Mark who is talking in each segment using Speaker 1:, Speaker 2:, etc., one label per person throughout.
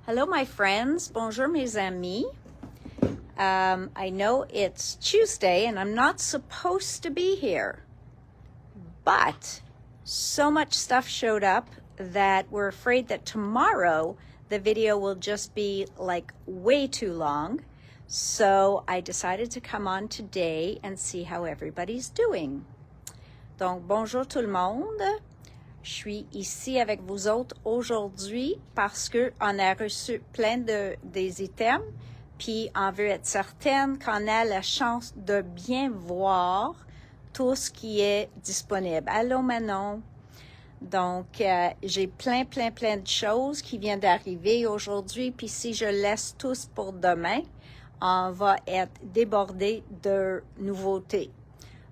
Speaker 1: Hello, my friends. Bonjour, mes amis. I know it's Tuesday and I'm not supposed to be here, but so much stuff showed up that we're afraid that tomorrow the video will just be like way too long. So I decided to come on today and see how everybody's doing. Donc, bonjour tout le monde. Je suis ici avec vous autres aujourd'hui parce qu'on a reçu plein des items, puis on veut être certaine qu'on a la chance de bien voir tout ce qui est disponible. Allô Manon? Donc, j'ai plein de choses qui viennent d'arriver aujourd'hui, puis si je laisse tous pour demain, on va être débordé de nouveautés.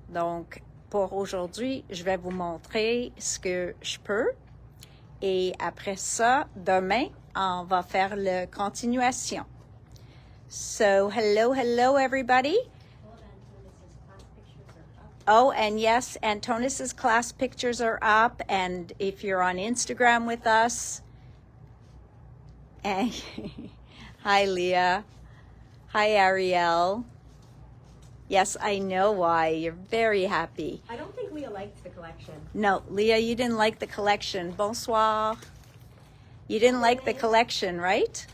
Speaker 1: Donc, pour aujourd'hui, je vais vous montrer ce que je peux. Et après ça, demain, on va faire la continuation. So, hello, everybody. Oh, and yes, Antonis's class pictures are up. And if you're on Instagram with us, and hi, Leah. Hi, Ariel. Yes, I know why. You're very happy.
Speaker 2: I don't think Leah liked the collection.
Speaker 1: No, Leah, you didn't like the collection. Bonsoir. You didn't like the collection, right?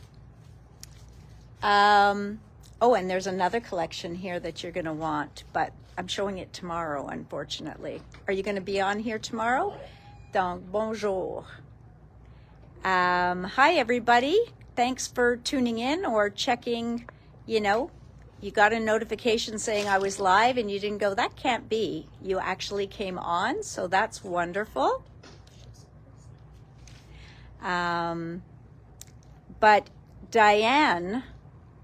Speaker 1: Oh, and there's another collection here that you're going to want, but I'm showing it tomorrow, unfortunately. Are you going to be on here tomorrow? Donc, bonjour. Hi, everybody. Thanks for tuning in or checking, you got a notification saying I was live and you didn't go, that can't be. You actually came on, so that's wonderful. But Diane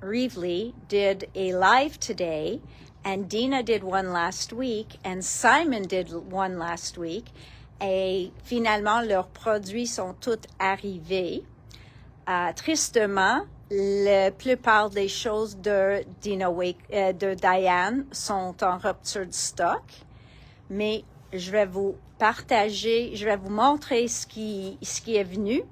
Speaker 1: Reevely did a live today, and Dina did one last week, and Simon did one last week. Et finalement, leurs produits sont tous arrivés. Tristement, la plupart des choses de Diane sont en rupture de stock, mais je vais vous partager, je vais vous montrer ce qui est venu.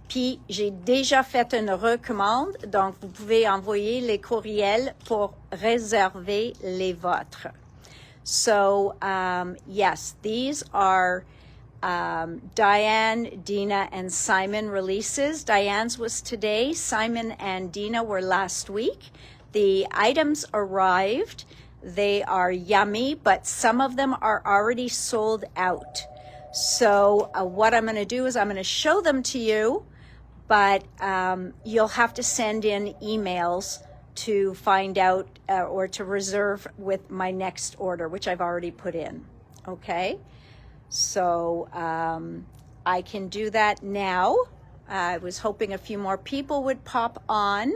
Speaker 1: Puis j'ai déjà fait une recommande, donc vous pouvez envoyer les courriels pour réserver les vôtres. So, yes, these are Diane, Dina, and Simon releases. Diane's was today. Simon and Dina were last week. The items arrived. They are yummy, but some of them are already sold out. So what I'm going to do is I'm going to show them to you, but you'll have to send in emails to find out or to reserve with my next order, which I've already put in. Okay? So I can do that now. I was hoping a few more people would pop on.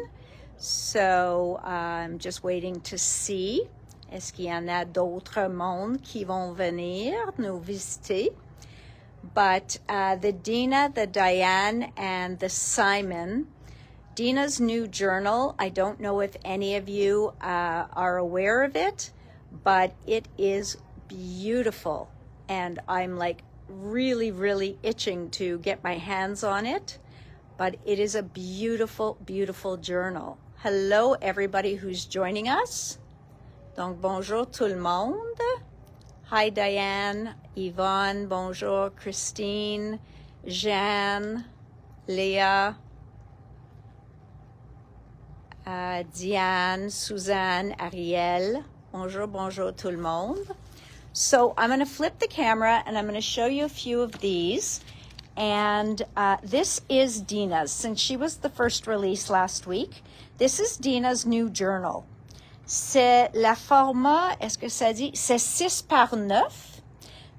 Speaker 1: So I'm just waiting to see. Est-ce qu'il y en a d'autres mondes qui vont venir nous visiter? But the Dina, the Diane, and the Simon, Dina's new journal, I don't know if any of you are aware of it, but it is beautiful. And I'm like really itching to get my hands on it. But it is a beautiful journal. Hello, everybody who's joining us. Donc, bonjour tout le monde. Hi, Diane, Yvonne, bonjour, Christine, Jeanne, Leah, Diane, Suzanne, Ariel. Bonjour tout le monde. So I'm going to flip the camera and I'm going to show you a few of these. And this is Dina's, since she was the first release last week. This is Dina's new journal. C'est la format, est-ce que ça dit? C'est 6 par 9.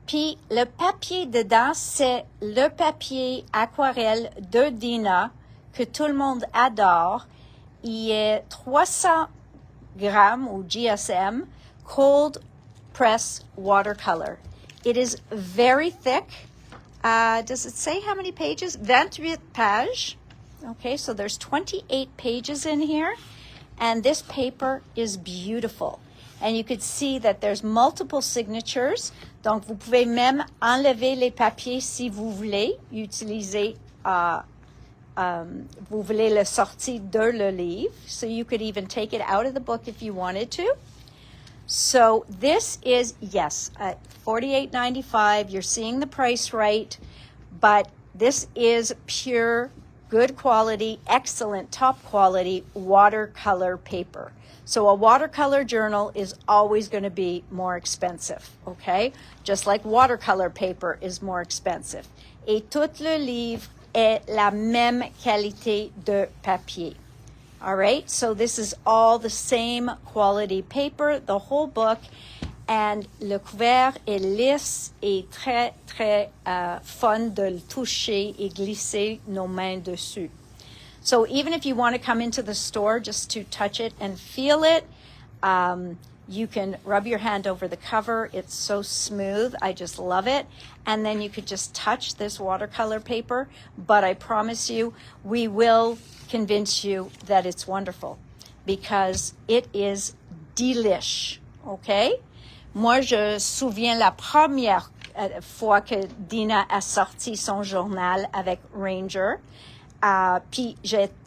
Speaker 1: Puis le papier dedans, c'est le papier aquarelle de Dina que tout le monde adore. Il est 300 grammes ou GSM, cold press watercolor. It is very thick. Does it say how many pages? 28 pages. Okay, so there's 28 pages in here. And this paper is beautiful. And you could see that there's multiple signatures. Donc, vous pouvez même enlever les papiers si vous voulez. Utiliser vous voulez le sortir de le livre. So you could even take it out of the book if you wanted to. So this is, yes, at $48.95. You're seeing the price right, but this is pure, good quality, excellent, top quality watercolor paper. So a watercolor journal is always going to be more expensive, okay? Just like watercolor paper is more expensive. Et tout le livre est la même qualité de papier. All right, so this is all the same quality paper, the whole book, and le couvert est lisse et très, très fun de le toucher et glisser nos mains dessus. So even if you want to come into the store just to touch it and feel it, you can rub your hand over the cover. It's so smooth. I just love it. And then you could just touch this watercolor paper. But I promise you, we will convince you that it's wonderful because it is delish. Okay? Moi, je souviens la première fois que Dina a sorti son journal avec Ranger. Puis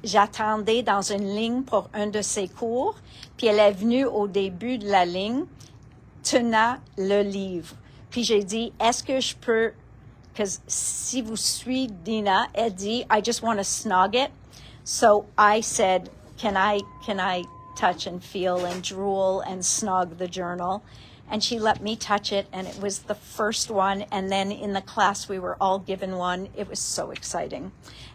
Speaker 1: j'attendais dans une ligne pour un de ses cours. Puis elle est venue au début de la ligne, tenant le livre. Puis j'ai dit, est-ce que je peux, because si vous suivez Dina, elle dit, I just want to snog it. So I said, can I touch and feel and drool and snog the journal? And she let me touch it, and it was the first one. And then in the class, we were all given one. It was so exciting.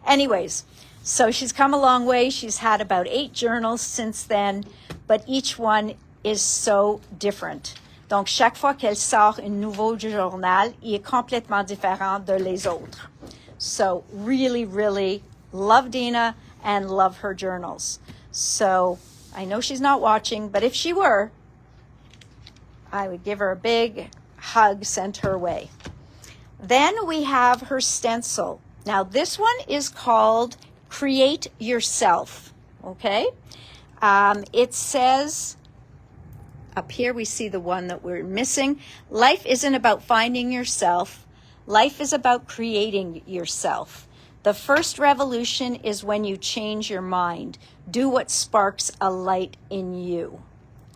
Speaker 1: Anyways, so she's come a long way. She's had about 8 journals since then, but each one is so different. Donc, chaque fois qu'elle sort un nouveau journal, il est complètement différent de les autres. So, really, really love Dina and love her journals. So, I know she's not watching, but if she were, I would give her a big hug sent her way. Then we have her stencil. Now, this one is called Create Yourself, okay? It says, up here we see the one that we're missing. Life isn't about finding yourself. Life is about creating yourself. The first revolution is when you change your mind. Do what sparks a light in you,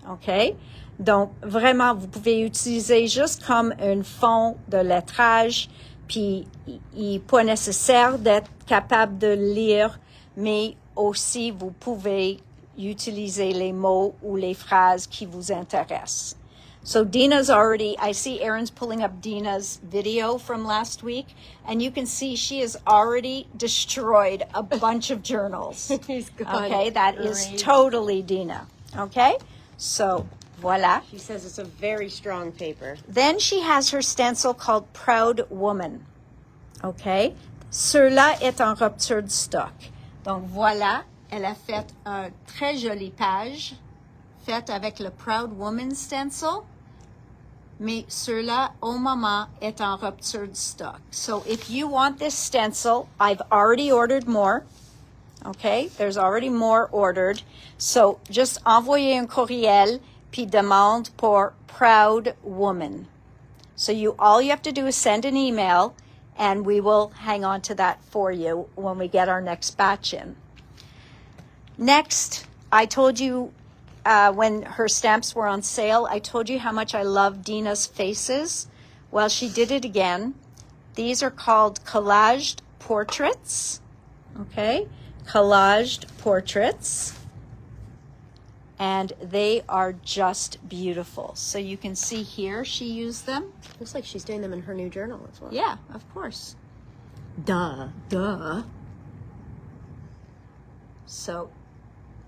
Speaker 1: okay? Donc, vraiment, vous pouvez utiliser juste comme un fond de lettrage, puis il n'est pas nécessaire d'être capable de lire, mais aussi vous pouvez utiliser les mots ou les phrases qui vous intéressent. So Dina's already, I see Erin's pulling up Dina's video from last week, and you can see she has already destroyed a bunch of journals.
Speaker 2: He's gone.
Speaker 1: Okay, that is
Speaker 2: Great.
Speaker 1: totally Dina. Okay, so voila.
Speaker 2: She says it's a very strong paper.
Speaker 1: Then she has her stencil called Proud Woman. Okay? Ceux-là est en rupture de stock. Donc voilà, elle a fait une très jolie page faite avec le Proud Woman stencil. Mais ceux-là, au moment, est en rupture de stock. So if you want this stencil, I've already ordered more. Okay? There's already more ordered. So just envoyez un courriel puis demande pour Proud Woman. So all you have to do is send an email, and we will hang on to that for you when we get our next batch in. Next, I told you when her stamps were on sale, I told you how much I love Dina's faces. Well, she did it again. These are called collaged portraits. Okay? Collaged portraits. And they are just beautiful. So you can see here she used them.
Speaker 2: Looks like she's doing them in her new journal as well.
Speaker 1: Yeah, of course.
Speaker 2: Duh.
Speaker 1: So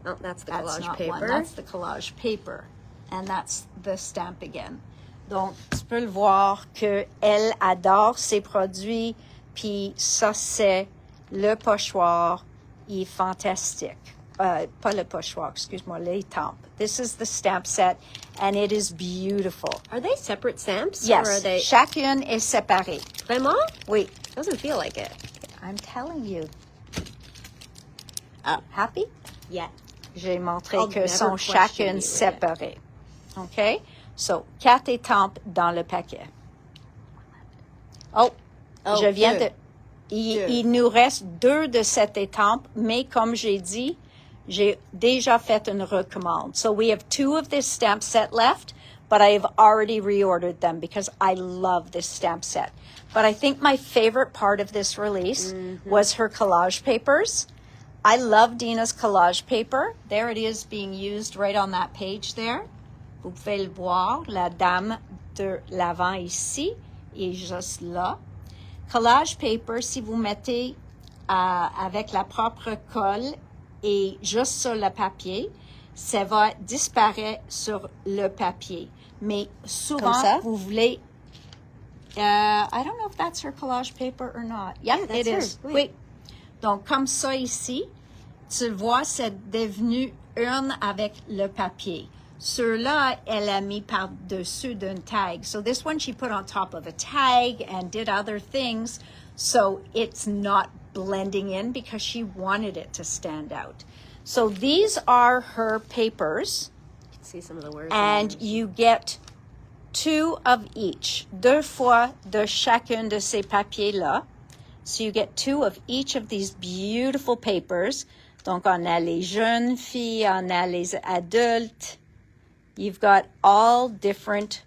Speaker 2: Oh, that's the
Speaker 1: that's
Speaker 2: collage
Speaker 1: not
Speaker 2: paper.
Speaker 1: one. That's the collage paper. And that's the stamp again. Donc, tu peux le voir qu'elle adore ses produits. Puis ça, c'est le pochoir. Il est fantastique. Pas le pochoir, excuse-moi, l'étampe. This is the stamp set, and it is beautiful.
Speaker 2: Are they separate stamps?
Speaker 1: Yes,
Speaker 2: Or are they...
Speaker 1: chacune est séparée.
Speaker 2: Vraiment?
Speaker 1: Oui,
Speaker 2: Doesn't feel like it.
Speaker 1: I'm telling you.
Speaker 2: Happy?
Speaker 1: Yeah. J'ai montré
Speaker 2: I'll
Speaker 1: que
Speaker 2: never
Speaker 1: sont
Speaker 2: question
Speaker 1: chacune
Speaker 2: you,
Speaker 1: séparées. OK? So, 4 étampes dans le paquet. Oh, je viens
Speaker 2: deux.
Speaker 1: de... il nous reste 2 de cette étampe, mais comme j'ai dit, j'ai déjà fait une recommande. So we have 2 of this stamp set left, but I have already reordered them because I love this stamp set. But I think my favorite part of this release was her collage papers. I love Dina's collage paper. There it is being used right on that page there. Vous pouvez le voir, la dame de l'avant ici est juste là. Collage paper, si vous mettez avec la propre colle et juste sur le papier, ça va disparaître sur le papier. Mais souvent, vous voulez... I don't know if that's her collage paper or not. Yeah, it is. Oui. Donc, comme ça ici, tu vois, c'est devenu une avec le papier. Ceux-là, elle a mis par-dessus d'un tag. So this one she put on top of a tag and did other things. So it's not blending in because she wanted it to stand out. So these are her papers.
Speaker 2: You can see some of the words.
Speaker 1: And you get 2 of each. 2 fois de chacun de ces papiers-là. So you get 2 of each of these beautiful papers. Donc, on a les jeunes filles, on a les adultes. You've got all different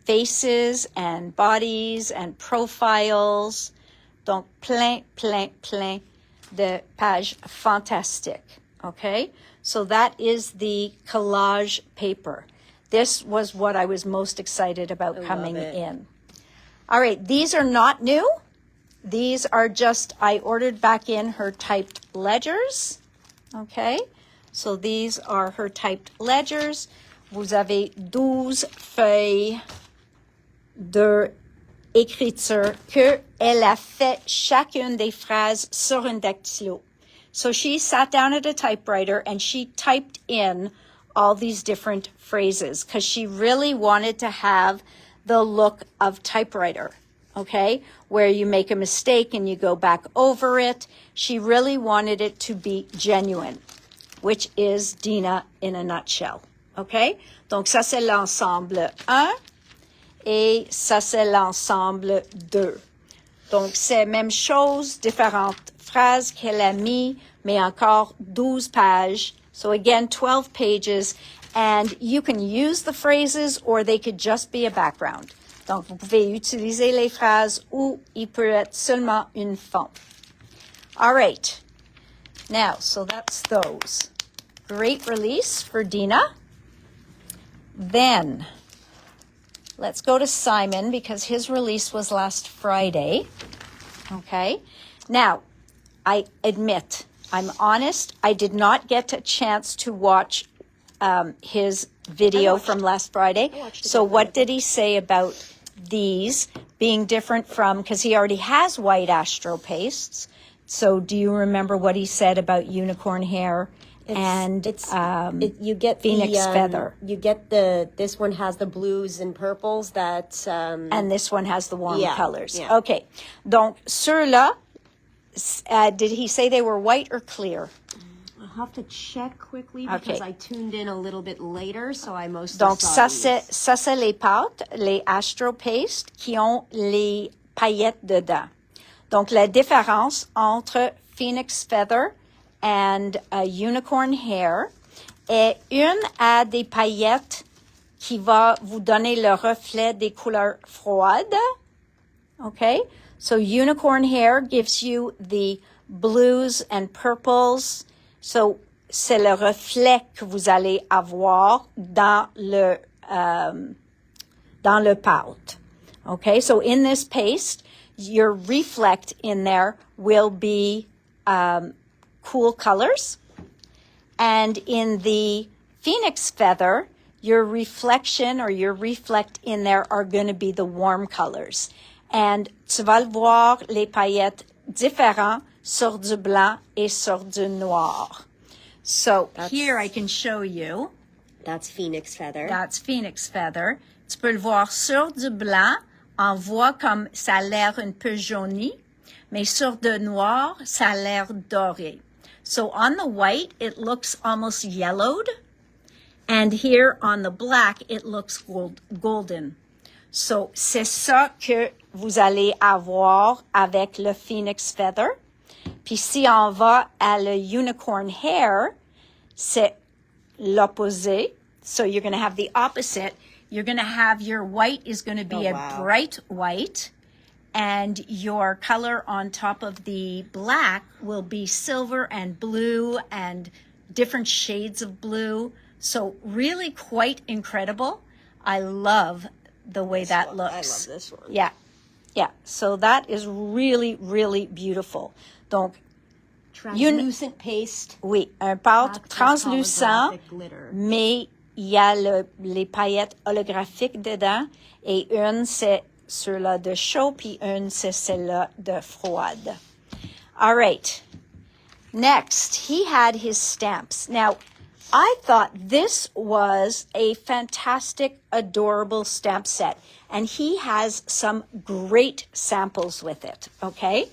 Speaker 1: faces and bodies and profiles. Donc, plein de pages fantastiques. Okay? So that is the collage paper. This was what I was most excited about coming in. All right, these are not new. These are just, I ordered back in her typed ledgers. Okay, so these are her typed ledgers. Vous avez 12 feuilles de écriture que elle a fait chacune des phrases sur un dactylo. So she sat down at a typewriter and she typed in all these different phrases because she really wanted to have the look of typewriter, okay? Where you make a mistake and you go back over it. She really wanted it to be genuine, which is Dina in a nutshell, okay? Donc ça c'est l'ensemble 1 et ça c'est l'ensemble 2. Donc c'est même chose, différentes phrases qu'elle a mis, mais encore 12 pages. So again, 12 pages, and you can use the phrases or they could just be a background. Donc, vous pouvez utiliser les phrases ou il peut être seulement une fond. All right. Now, so that's those. Great release for Dina. Then, let's go to Simon because his release was last Friday. Okay. Now, I admit, I'm honest, I did not get a chance to watch his video from last Friday. So what did he say about these being different from, because he already has white astro pastes. So do you remember what he said about unicorn hair and
Speaker 2: you get
Speaker 1: phoenix feather?
Speaker 2: You get this one has the blues and purples that...
Speaker 1: and this one has the warm colors.
Speaker 2: Yeah.
Speaker 1: Okay. Donc, ceux-là, did he say they were white or clear?
Speaker 2: I'll have to check quickly because I tuned in a little bit later, so I mostly
Speaker 1: Donc,
Speaker 2: saw
Speaker 1: ça c'est les pâtes, les astro pastes qui ont les paillettes dedans. Donc, la différence entre Phoenix Feather and Unicorn Hair est une a des paillettes qui va vous donner le reflet des couleurs froides. Okay? So Unicorn Hair gives you the blues and purples. So c'est le reflet que vous allez avoir dans le pâte. Okay? So in this paste, your reflect in there will be cool colors. And in the Phoenix Feather, your reflection or your reflect in there are going to be the warm colors. And tu vas le voir, les paillettes différents sur du blanc et sur du noir. So here I can show you.
Speaker 2: That's Phoenix Feather.
Speaker 1: That's Phoenix Feather. Tu peux le voir sur du blanc. On voit comme ça a l'air un peu jauni. Mais sur du noir, ça a l'air doré. So on the white, it looks almost yellowed. And here on the black, it looks golden. So c'est ça que vous allez avoir avec le phoenix feather. Puis si on va à le unicorn hair, c'est l'opposé. So you're going to have the opposite. You're going to have your white is going to be a bright white, and your color on top of the black will be silver and blue and different shades of blue. So really quite incredible. I love the way that looks.
Speaker 2: I love this one.
Speaker 1: Yeah. Yeah. So that is really, really beautiful. Donc,
Speaker 2: translucent paste.
Speaker 1: Oui, un pâte translucent, mais il y a les paillettes holographiques dedans, et une c'est celle-là de chaud, puis une c'est celle-là de froide. All right. Next, he had his stamps. Now, I thought this was a fantastic, adorable stamp set, and he has some great samples with it, okay?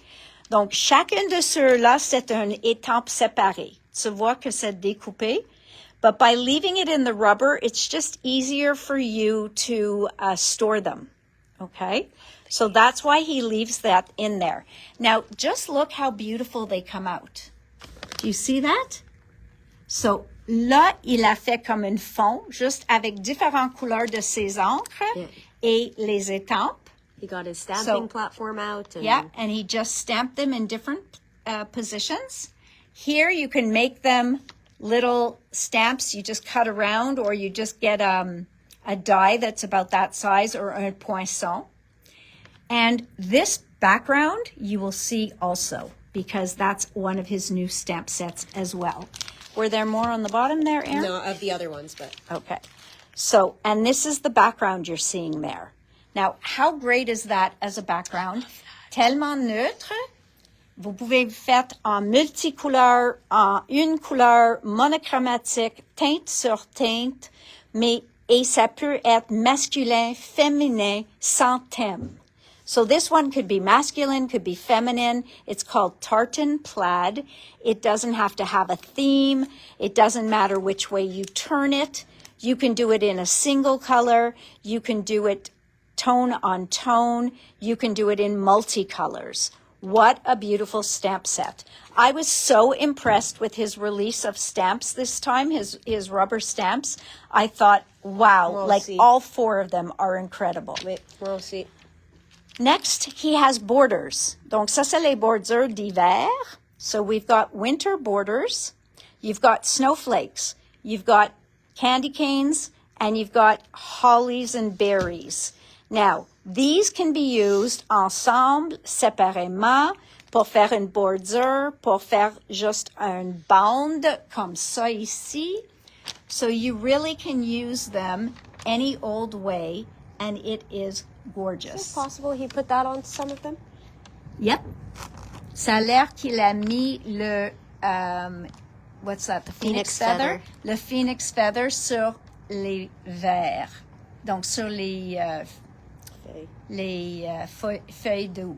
Speaker 1: Donc, chacun de ceux-là, c'est une étampe séparée. Tu vois que c'est découpé. But by leaving it in the rubber, it's just easier for you to store them. Okay? So that's why he leaves that in there. Now, just look how beautiful they come out. Do you see that? So, là, il a fait comme un fond, juste avec différentes couleurs de ses encres et les étampes.
Speaker 2: He got his stamping platform out. And
Speaker 1: yeah, and he just stamped them in different positions. Here you can make them little stamps. You just cut around, or you just get a die that's about that size, or un poinçon. And this background you will see also, because that's one of his new stamp sets as well. Were there more on the bottom there, Erin?
Speaker 2: No, of the other ones, but...
Speaker 1: Okay. So, and this is the background you're seeing there. Now, how great is that as a background? Tellement neutre. Vous pouvez faire en multicouleur, en une couleur monochromatique, teinte sur teinte, et ça peut être masculin, féminin, sans thème. So this one could be masculine, could be feminine. It's called tartan plaid. It doesn't have to have a theme. It doesn't matter which way you turn it. You can do it in a single color. You can do it tone on tone. You can do it in multicolors. What a beautiful stamp set. I was so impressed with his release of stamps this time, his rubber stamps. I thought, wow, all four of them are incredible.
Speaker 2: Wait, we'll see.
Speaker 1: Next, he has borders. Donc, ça, c'est les bordures d'hiver. So we've got winter borders. You've got snowflakes. You've got candy canes. And you've got hollies and berries. Now, these can be used ensemble, séparément, pour faire une bordure, pour faire juste une bande comme ça ici. So you really can use them any old way, and it is gorgeous.
Speaker 2: Is it possible he put that on some of them?
Speaker 1: Yep. Ça a l'air qu'il a mis le, what's that, the phoenix feather? Le phoenix feather sur les verts. Donc, sur les feuilles d'eau.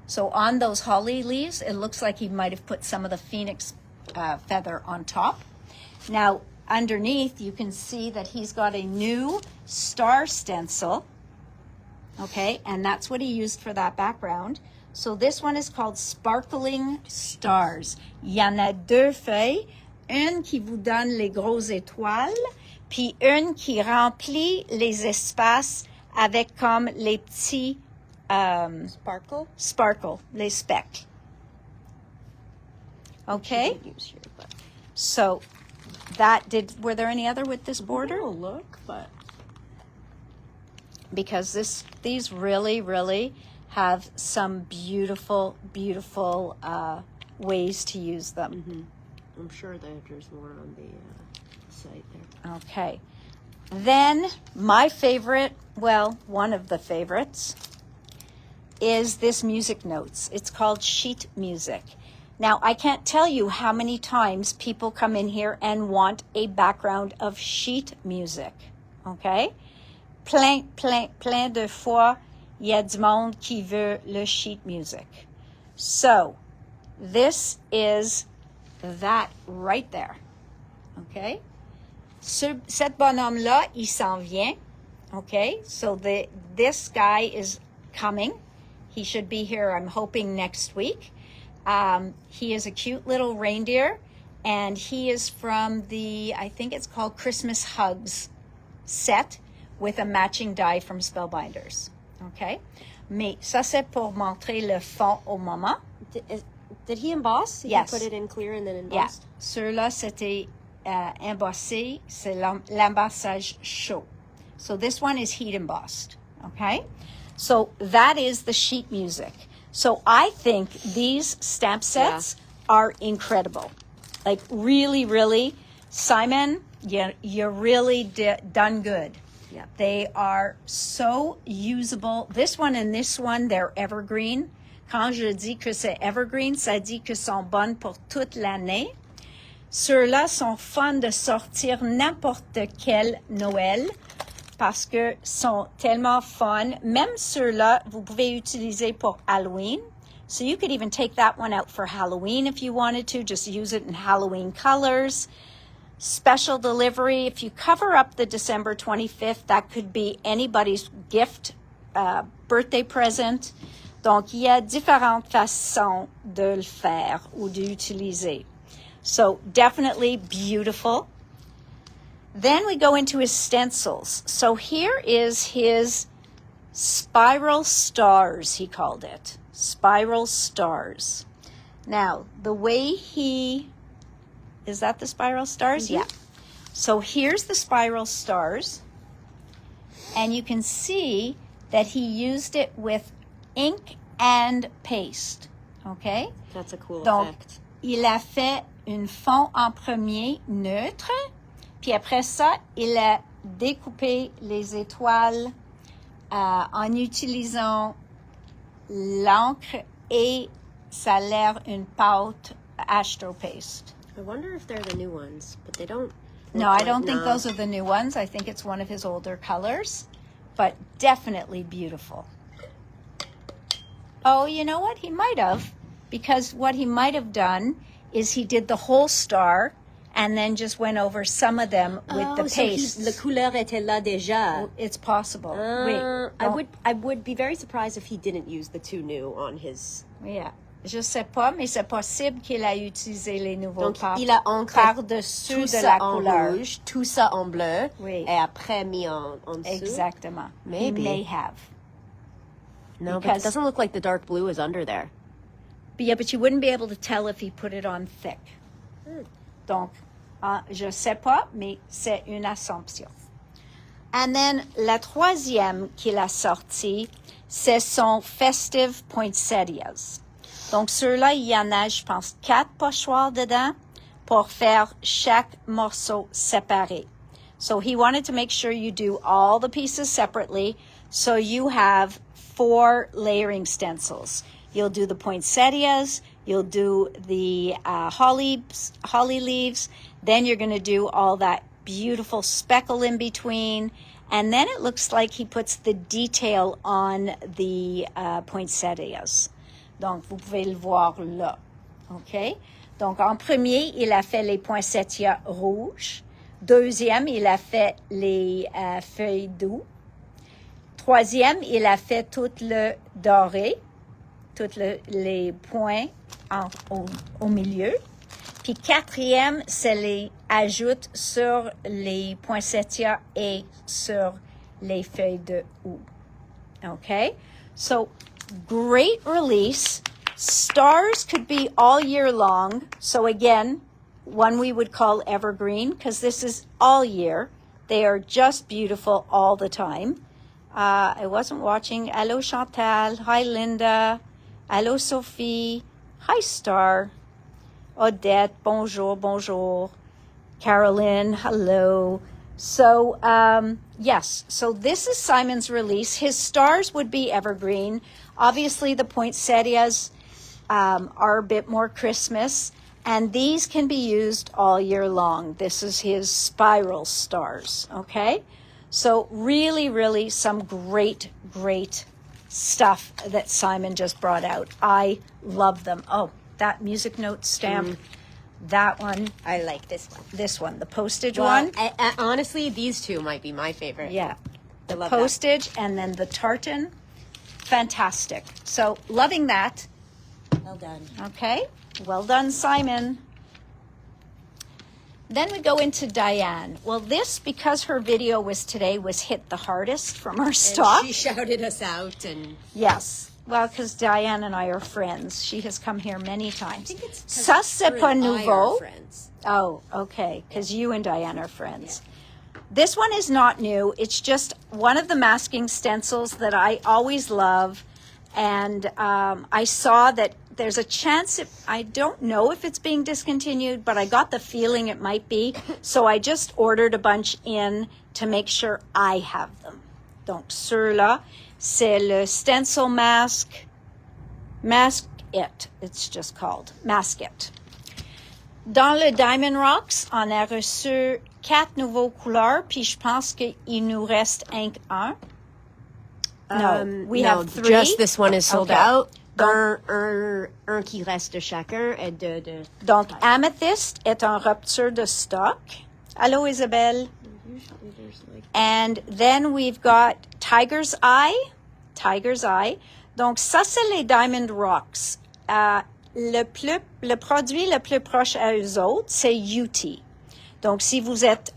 Speaker 1: So on those holly leaves, it looks like he might have put some of the phoenix feather on top. Now, underneath, you can see that he's got a new star stencil. Okay, and that's what he used for that background. So this one is called Sparkling Stars. Il y en a deux feuilles, une qui vous donne les grosses étoiles, puis une qui remplit les espaces avec comme les petits sparkle, les specks. Okay? So were there any other with this border?
Speaker 2: Oh, look, but
Speaker 1: because these really, really have some beautiful, beautiful ways to use them.
Speaker 2: Mm-hmm. I'm sure that there's more on the site there.
Speaker 1: Okay. Then my favorite, well, one of the favorites, is this music notes. It's called sheet music. Now, I can't tell you how many times people come in here and want a background of sheet music. Okay? Plein de fois, il y a du monde qui veut le sheet music. So, this is that right there. Okay? Cet bonhomme-là, il s'en vient. Okay? So, this guy is coming. He should be here, I'm hoping, next week. He is a cute little reindeer, and he is from the, I think it's called Christmas Hugs set with a matching die from Spellbinders. Okay? Mais ça, c'est pour montrer le fond au moment.
Speaker 2: Did he emboss?
Speaker 1: Yes.
Speaker 2: He put it in clear and then embossed?
Speaker 1: Yeah. Ceux-là, c'était embossé. C'est l'embossage chaud. So this one is heat embossed. Okay? So that is the sheet music. So I think these stamp sets are incredible. Like really, really, Simon, you really done good.
Speaker 2: Yeah.
Speaker 1: They are so usable. This one and this one, they're evergreen. Quand je dis que c'est evergreen, ça dit que sont bonnes pour toute l'année. Ceux-là sont fun de sortir n'importe quel Noël parce que sont tellement fun. Même ceux-là, vous pouvez utiliser pour Halloween. So you could even take that one out for Halloween if you wanted to. Just use it in Halloween colors. Special delivery. If you cover up the December 25th, that could be anybody's gift, birthday present. Donc, il y a différentes façons de le faire ou d'utiliser. So, definitely beautiful. Then we go into his stencils. So, here is his spiral stars, he called it. Spiral stars. Now, the way is that the spiral stars?
Speaker 2: Mm-hmm.
Speaker 1: Yeah. So here's the spiral stars. And you can see that he used it with ink and paste. Okay?
Speaker 2: That's a cool
Speaker 1: Donc,
Speaker 2: effect.
Speaker 1: il a fait une fond en premier neutre. Puis après ça, il a découpé les étoiles en utilisant l'encre et ça a l'air une pâte Astro Paste.
Speaker 2: I wonder if they're the new ones, but they don't.
Speaker 1: No, I don't think those are the new ones. I think it's one of his older colors, but definitely beautiful. Oh, you know what? He might have, because what he might have done is he did the whole star and then just went over some of them with the paste.
Speaker 2: Le couleur était là déjà.
Speaker 1: It's possible. Wait,
Speaker 2: I would be very surprised if he didn't use the two new on his.
Speaker 1: Yeah. Je sais pas, mais c'est possible qu'il a utilisé les nouveaux
Speaker 2: Donc, il a ancré
Speaker 1: par-dessus
Speaker 2: tout
Speaker 1: de
Speaker 2: ça
Speaker 1: la
Speaker 2: en
Speaker 1: couleur.
Speaker 2: rouge, tout ça en bleu,
Speaker 1: Oui.
Speaker 2: et après mis en dessous.
Speaker 1: Exactement.
Speaker 2: Maybe.
Speaker 1: He may have.
Speaker 2: No, but
Speaker 1: Because-
Speaker 2: it doesn't look like the dark blue is under there.
Speaker 1: But yeah, but you wouldn't be able to tell if he put it on thick. Donc, je sais pas, mais c'est une assumption. And then, la troisième qu'il a sorti, c'est son Festive Poinsettias. Donc, ceux-là, il y en a, je pense, 4 pochoirs dedans pour faire chaque morceau séparé. So, he wanted to make sure you do all the pieces separately, so you have 4 layering stencils. You'll do the poinsettias, you'll do the holly leaves, then you're going to do all that beautiful speckle in between, and then it looks like he puts the detail on the poinsettias. Donc, vous pouvez le voir là. OK? Donc, en premier, il a fait les poinsettias rouges. Deuxième, il a fait les feuilles d'eau. Troisième, il a fait tout le doré, tous les points au milieu. Puis quatrième, c'est les ajoute sur les poinsettias et sur les feuilles de houx. Okay? So, great release. Stars could be all year long. So again, one we would call evergreen because this is all year. They are just beautiful all the time. I wasn't watching. Hello, Chantal. Hi, Linda. Hello, Sophie. Hi, Star. Odette. Bonjour, bonjour. Carolyn. Hello. So, yes. So this is Simon's release. His stars would be evergreen. Obviously, the poinsettias are a bit more Christmas. And these can be used all year long. This is his spiral stars, okay? So really, really some great, great stuff that Simon just brought out. I love them. Oh, that music note stamp, that one.
Speaker 2: I like this one.
Speaker 1: This one, the postage
Speaker 2: Well,
Speaker 1: one.
Speaker 2: honestly, these two might be my favorite.
Speaker 1: Yeah,
Speaker 2: I
Speaker 1: the
Speaker 2: love
Speaker 1: postage and then the tartan. fantastic. So loving that.
Speaker 2: Well done.
Speaker 1: Okay, well done, Simon. Then we go into Diane. Well, this, because her video was today, was hit the hardest from our stock.
Speaker 2: And she shouted us out and...
Speaker 1: Yes. Well, because Diane and I are friends. She has come here many times.
Speaker 2: I think it's
Speaker 1: Ça, c'est pas nouveau.
Speaker 2: Friends.
Speaker 1: Oh, okay, because you and Diane are friends. Yeah. This one is not new. It's just one of the masking stencils that I always love. And I saw that there's a chance, I don't know if it's being discontinued, but I got the feeling it might be. So I just ordered a bunch in to make sure I have them. Donc, ceux-là, c'est le stencil mask. Mask It, it's just called. Mask It. Dans le Diamond Rocks, on a reçu 4 nouveaux couleurs, puis je pense qu'il nous reste un. No, we have 3.
Speaker 2: Just this one is sold out.
Speaker 1: Donc,
Speaker 2: un qui reste de chacun et de...
Speaker 1: Donc, Amethyst est en rupture de stock. Hello, Isabelle. And then we've got Tiger's Eye. Tiger's Eye. Donc, ça, c'est les Diamond Rocks. Le produit le plus proche à eux autres, c'est UT. Donc, si vous êtes...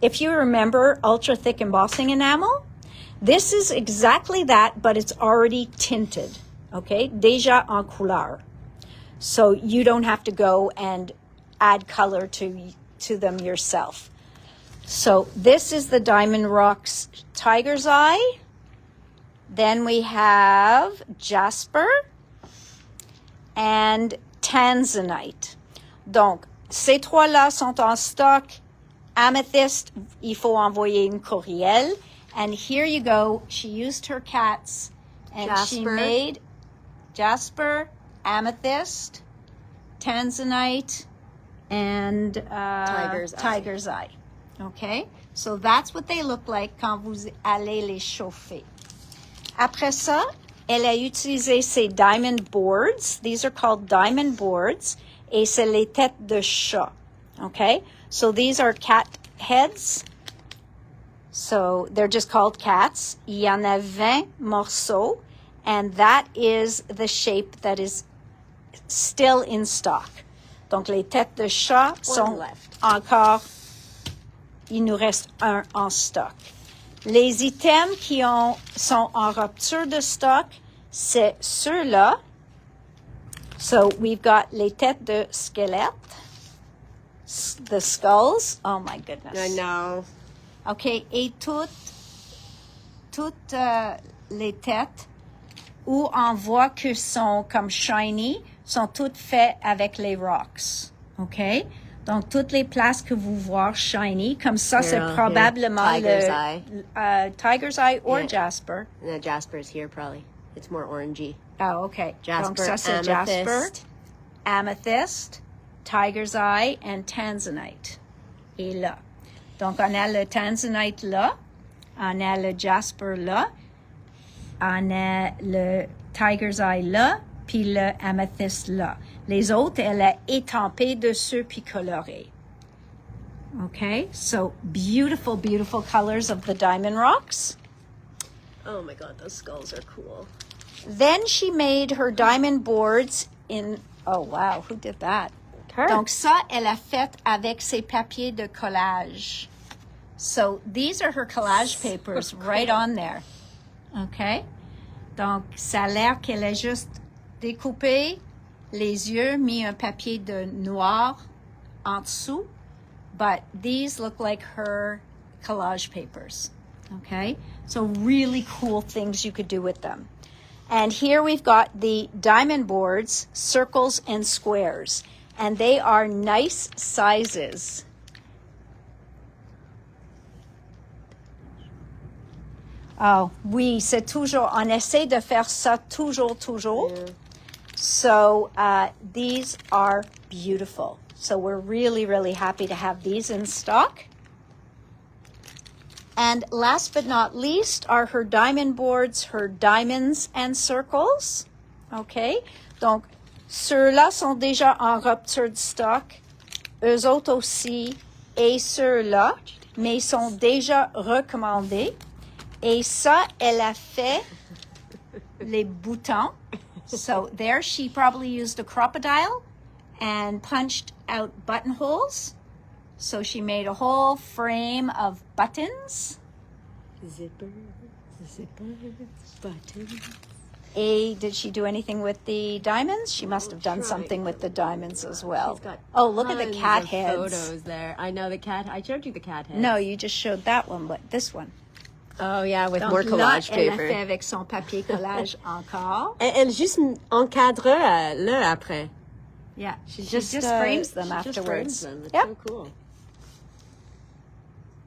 Speaker 1: if you remember ultra thick embossing enamel, this is exactly that, but it's already tinted, okay? Déjà en couleur. So you don't have to go and add color to them yourself. So this is the Diamond Rocks Tiger's Eye. Then we have Jasper and Tanzanite. Donc, ces trois-là sont en stock. Amethyst, il faut envoyer une courriel. And here you go. She used her cats and she made Jasper, Amethyst, Tanzanite, and Tiger's Eye. Okay? So that's what they look like quand vous allez les chauffer. Après ça, elle a utilisé ces diamond boards. These are called diamond boards. Et c'est les têtes de chat. Okay? So these are cat heads. So they're just called cats. Il y en a 20 morceaux, and that is the shape that is still in stock. Donc les têtes de chat sont encore, il nous reste un en stock. Les items qui sont en rupture de stock, c'est ceux-là. So we've got les têtes de squelette, the skulls. Oh my goodness.
Speaker 2: I know.
Speaker 1: OK, et toutes les têtes où on voit que sont comme shiny sont toutes faites avec les rocks. OK? Donc, toutes les places que vous voyez shiny, comme ça, c'est probablement Tiger's Eye or Jasper.
Speaker 2: And the Jasper's here, probably. It's more orangey.
Speaker 1: Oh, OK.
Speaker 2: Jasper,
Speaker 1: Donc, ça, c'est Jasper, Amethyst, Tiger's Eye, and Tanzanite. Et là. Donc, on a le Tanzanite là, on a le Jasper là, on a le Tiger's Eye là, puis le Amethyst là. Les autres, elle a étampé dessus puis coloré. Okay, so beautiful, beautiful colors of the Diamond Rocks.
Speaker 2: Oh my God, those skulls are cool.
Speaker 1: Then she made her diamond boards in, oh wow, who did that?
Speaker 2: Her.
Speaker 1: Donc ça, elle a fait avec ses papiers de collage. So these are her collage papers right on there. Okay? Donc, ça a l'air qu'elle a juste découpé les yeux, mis un papier de noir en dessous. But these look like her collage papers. Okay? So really cool things you could do with them. And here we've got the diamond boards, circles and squares. And they are nice sizes. Oh, oui, c'est toujours, on essaie de faire ça toujours. Yeah. So these are beautiful. So we're really, really happy to have these in stock. And last but not least are her diamond boards, her diamonds and circles. Okay, donc ceux-là sont déjà en rupture de stock. Eux autres aussi. Et ceux-là, mais ils sont déjà recommandés. Et ça, elle a fait les boutons. So there she probably used a crocodile and punched out buttonholes. So she made a whole frame of buttons.
Speaker 2: Zippers, buttons.
Speaker 1: Did she do anything with the diamonds? She must have done something with the diamonds as well.
Speaker 2: She's got
Speaker 1: Look at the cat heads.
Speaker 2: Photos there. I know the cat. I showed you the cat heads.
Speaker 1: No, you just showed that one, but this one.
Speaker 2: Oh yeah, with
Speaker 1: Donc
Speaker 2: more collage
Speaker 1: là, elle
Speaker 2: paper.
Speaker 1: a fait avec son papier collage encore.
Speaker 2: Elle juste encadre le après.
Speaker 1: Yeah, she just frames them afterwards.
Speaker 2: Just frames them. It's
Speaker 1: yep.
Speaker 2: so cool.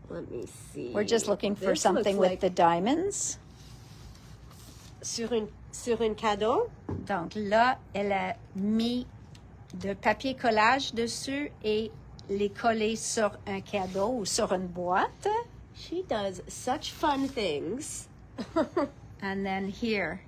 Speaker 2: Let me see.
Speaker 1: We're just looking for
Speaker 2: This
Speaker 1: something
Speaker 2: looks
Speaker 1: with the diamonds.
Speaker 2: Sur un cadeau.
Speaker 1: Donc là, elle a mis de papier collage dessus et les coller sur un cadeau ou sur une boîte.
Speaker 2: She does such fun things.
Speaker 1: And then here.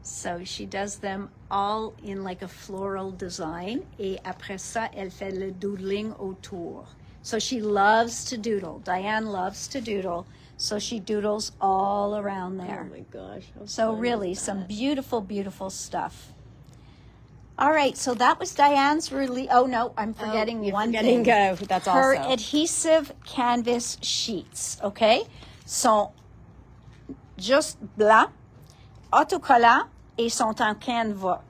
Speaker 1: So she does them all in like a floral design. Et après ça, elle fait le doodling autour. So she loves to doodle. Diane loves to doodle. So she doodles all around there.
Speaker 2: Oh my gosh.
Speaker 1: So really, some beautiful, beautiful stuff. All right, so that was Diane's really. Oh no, I'm forgetting one thing.
Speaker 2: That's
Speaker 1: Her
Speaker 2: also.
Speaker 1: adhesive canvas sheets, okay, sont juste blancs, autocollants et sont en canevas.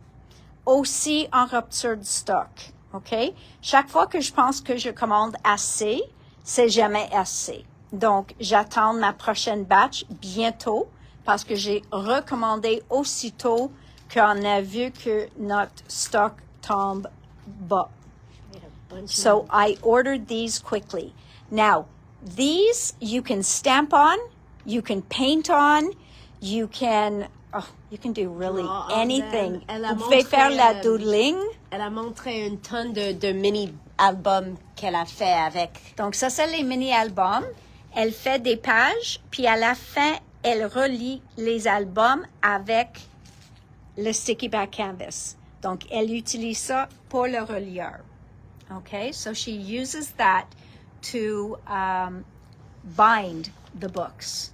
Speaker 1: Aussi en rupture de stock, ok. Chaque fois que je pense que je commande assez, c'est jamais assez. Donc, j'attends ma prochaine batch bientôt parce que j'ai recommandé aussitôt qu'on a vu que notre stock tombe bas. So I ordered these quickly. Now, these you can stamp on, you can paint on, you can do really anything. Vous pouvez faire la doodling.
Speaker 2: Elle a montré une tonne de mini-albums qu'elle a fait avec.
Speaker 1: Donc, ça, c'est les mini-albums. Elle fait des pages, puis à la fin, elle relie les albums avec le sticky back canvas. Donc, elle utilise ça pour le relieur. Okay, so she uses that to bind the books.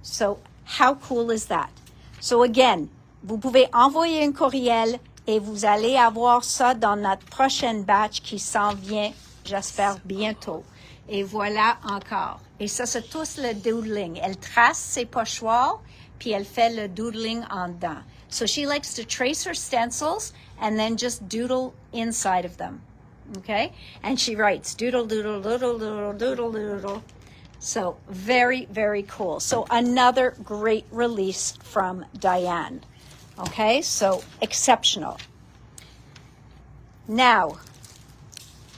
Speaker 1: So, how cool is that? So, again, vous pouvez envoyer un courriel et vous allez avoir ça dans notre prochaine batch qui s'en vient, j'espère, bientôt. Et voilà encore. Et ça, c'est tous le doodling. Elle trace ses pochoirs, puis elle fait le doodling en dedans. So she likes to trace her stencils and then just doodle inside of them. Okay? And she writes doodle, doodle, doodle, doodle, doodle, doodle. So very, very cool. So another great release from Diane. Okay? So exceptional. Now,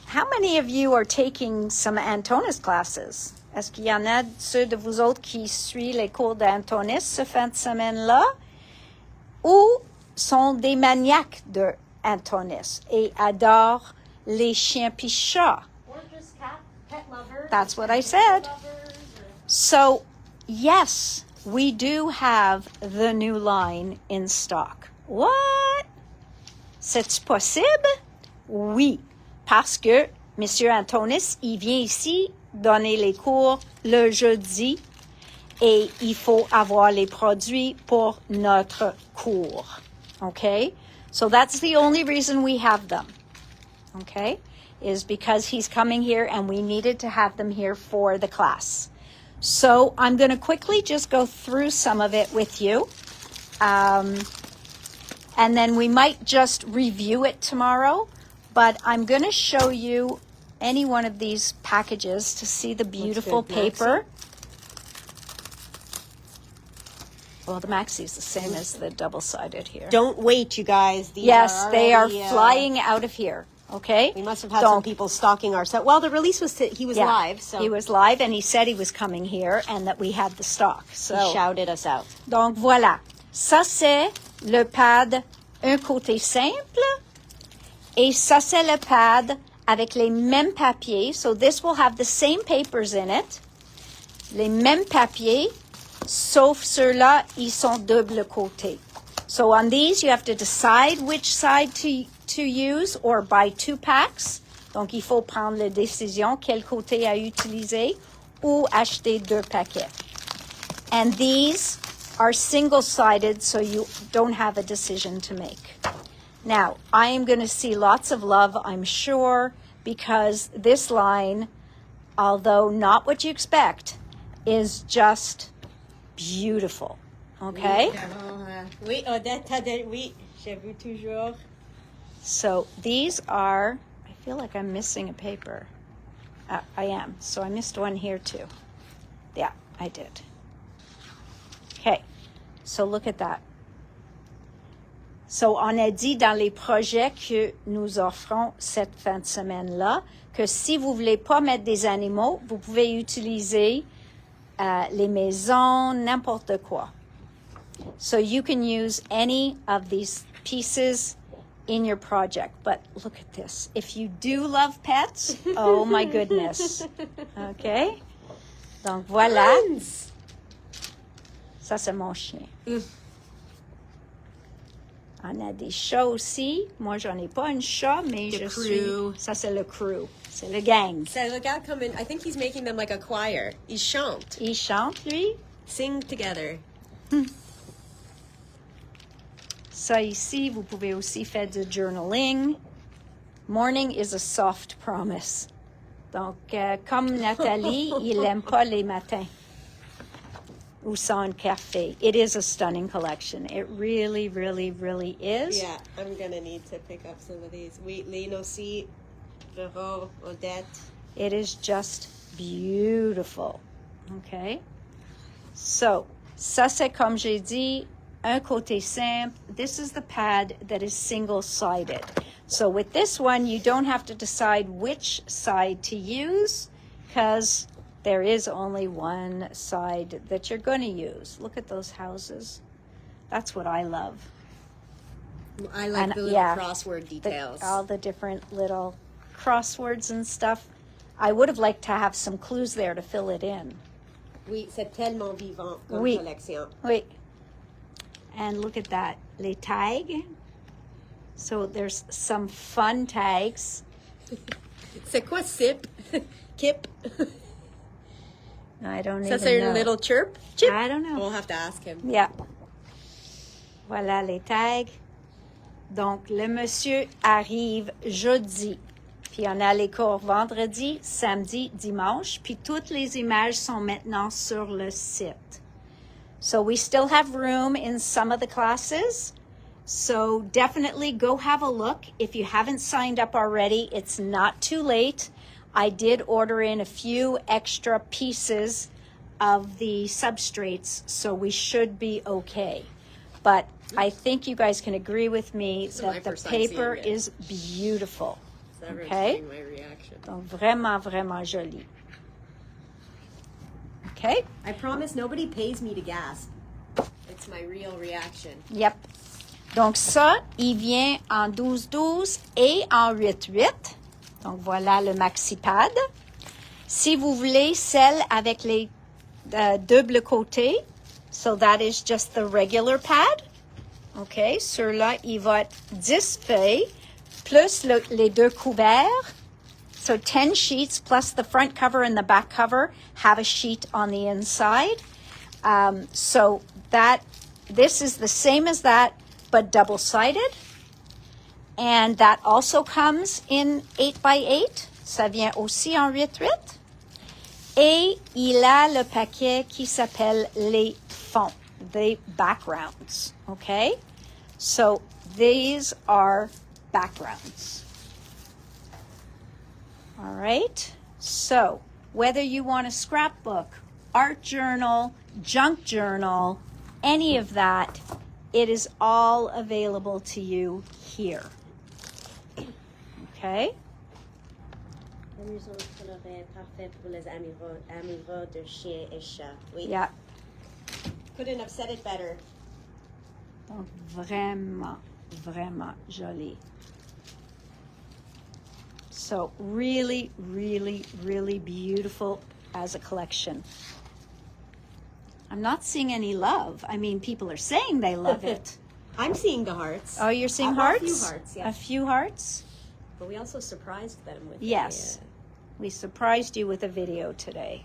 Speaker 1: how many of you are taking some Antonis classes? Est-ce qu'il y en a ceux de vous autres qui suivent les cours d'Antonis ce fin de semaine-là? Ou sont des maniaques de Antonis et adorent les chiens pis chats?
Speaker 2: Or just pet lovers.
Speaker 1: That's what I said. So, yes, we do have the new line in stock. What? C'est possible? Oui, parce que Monsieur Antonis, il vient ici donner les cours le jeudi et il faut avoir les produits pour notre cours. Okay? So that's the only reason we have them. Okay? Is because he's coming here and we needed to have them here for the class. So I'm going to quickly just go through some of it with you. And then we might just review it tomorrow. But I'm going to show you any one of these packages to see the beautiful paper. Well, the maxi is the same as the double-sided here.
Speaker 2: Don't wait, you guys. These
Speaker 1: Yes, they are
Speaker 2: already,
Speaker 1: flying out of here. Okay?
Speaker 2: We must have had some people stalking our set. Well, the release was he was live, so
Speaker 1: he was live and he said he was coming here and that we had the stock. So
Speaker 2: he shouted us out.
Speaker 1: Donc voilà. Ça c'est le pad un côté simple et ça c'est le pad avec les mêmes papiers. So this will have the same papers in it. Les mêmes papiers, sauf ceux-là, ils sont double côté. So on these, you have to decide which side to use or buy 2 packs. Donc, il faut prendre la décision quel côté à utiliser ou acheter 2 paquets. And these are single-sided, so you don't have a decision to make. Now, I am going to see lots of love, I'm sure, because this line, although not what you expect, is just beautiful. Okay?
Speaker 2: Oui, Odette, oui, j'ai vu toujours.
Speaker 1: So these are, I feel like I'm missing a paper. I am. So I missed one here too. Yeah, I did. Okay, so look at that. So on a dit dans les projets que nous offrons cette fin de semaine-là que si vous voulez pas mettre des animaux, vous pouvez utiliser les maisons, n'importe quoi. So you can use any of these pieces in your project. But look at this. If you do love pets, oh my goodness. Okay? Donc voilà. Ça, c'est mon chien. On a des chats aussi. Moi, j'en ai pas un chat, mais je suis... Ça, c'est le crew. C'est le gang.
Speaker 2: So look out coming. I think he's making them like a choir. Il chante.
Speaker 1: Il chante, lui.
Speaker 2: Sing together.
Speaker 1: Ça ici, vous pouvez aussi faire du journaling. Morning is a soft promise. Donc, comme Nathalie, il n'aime pas les matins ou sans café. It is a stunning collection. It really, really, really is.
Speaker 2: Yeah, I'm going to need to pick up some of these. Oui, Lynn aussi, Vero, Odette.
Speaker 1: It is just beautiful. Okay? So, ça c'est comme j'ai dit, un côté simple. This is the pad that is single-sided. So with this one, you don't have to decide which side to use because there is only one side that you're going to use. Look at those houses. That's what I love.
Speaker 2: I like the little crossword details.
Speaker 1: All the different little crosswords and stuff. I would have liked to have some clues there to fill it in.
Speaker 2: Oui, c'est tellement vivant comme
Speaker 1: Oui.
Speaker 2: collection.
Speaker 1: Oui. And look at that, les tags. So there's some fun tags.
Speaker 2: C'est quoi sip? Kip?
Speaker 1: I don't
Speaker 2: Ça,
Speaker 1: even
Speaker 2: c'est
Speaker 1: know.
Speaker 2: a little chirp? Chip?
Speaker 1: I don't know.
Speaker 2: We'll have to ask him.
Speaker 1: Yeah. Voilà les tags. Donc, le monsieur arrive jeudi. Puis on a les cours vendredi, samedi, dimanche. Puis toutes les images sont maintenant sur le site. So we still have room in some of the classes. So definitely go have a look. If you haven't signed up already, it's not too late. I did order in a few extra pieces of the substrates, so we should be okay. But I think you guys can agree with me that the paper is beautiful. Okay?
Speaker 2: My reaction.
Speaker 1: Donc vraiment, vraiment joli. Okay?
Speaker 2: I promise nobody pays me to gasp. It's my real reaction.
Speaker 1: Yep. Donc ça, il vient en 12-12 et en 8-8. Donc voilà le maxi-pad. Si vous voulez celle avec les double côtés, so that is just the regular pad. OK, ceux-là, il va être 10 feuilles plus les deux couverts. So 10 sheets plus the front cover and the back cover have a sheet on the inside. So this is the same as that, but double-sided. And that also comes in 8x8. Ça vient aussi en 8x8. Et il a le paquet qui s'appelle les fonds, the backgrounds. Okay? So these are backgrounds. All right? So whether you want a scrapbook, art journal, junk journal, any of that, it is all available to you here. Okay?
Speaker 2: Parfait pour les amoureux de chiens et chats. Oui.
Speaker 1: Yeah.
Speaker 2: Couldn't have said it better.
Speaker 1: Donc, vraiment, vraiment joli. So, really, really, really beautiful as a collection. I'm not seeing any love. I mean, people are saying they love it.
Speaker 2: I'm seeing the hearts.
Speaker 1: Oh, you're seeing
Speaker 2: hearts?
Speaker 1: hearts?
Speaker 2: A few hearts, yeah.
Speaker 1: A few hearts?
Speaker 2: But we also surprised them with
Speaker 1: Yes. We surprised you with a video today.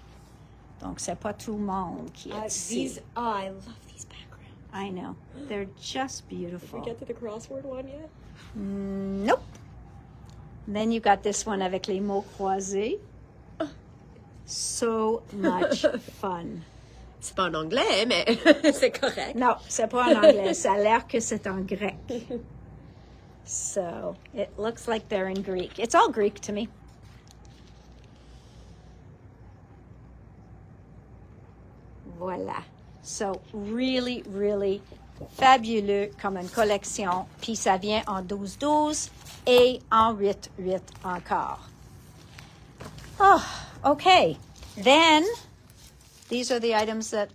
Speaker 1: Donc, c'est pas tout le monde qui est ici.
Speaker 2: I love these backgrounds.
Speaker 1: I know. They're just beautiful.
Speaker 2: Did we get to the crossword one yet?
Speaker 1: Nope. Then you got this one avec les mots croisés. So much fun.
Speaker 2: C'est pas en anglais, mais c'est correct.
Speaker 1: Non, c'est pas en anglais. Ça a l'air que c'est en grec. So, it looks like they're in Greek. It's all Greek to me. Voilà. So, really, really fabuleux comme une collection. Puis ça vient en 12-12 et en 8-8 encore. Oh, okay. Then, these are the items that,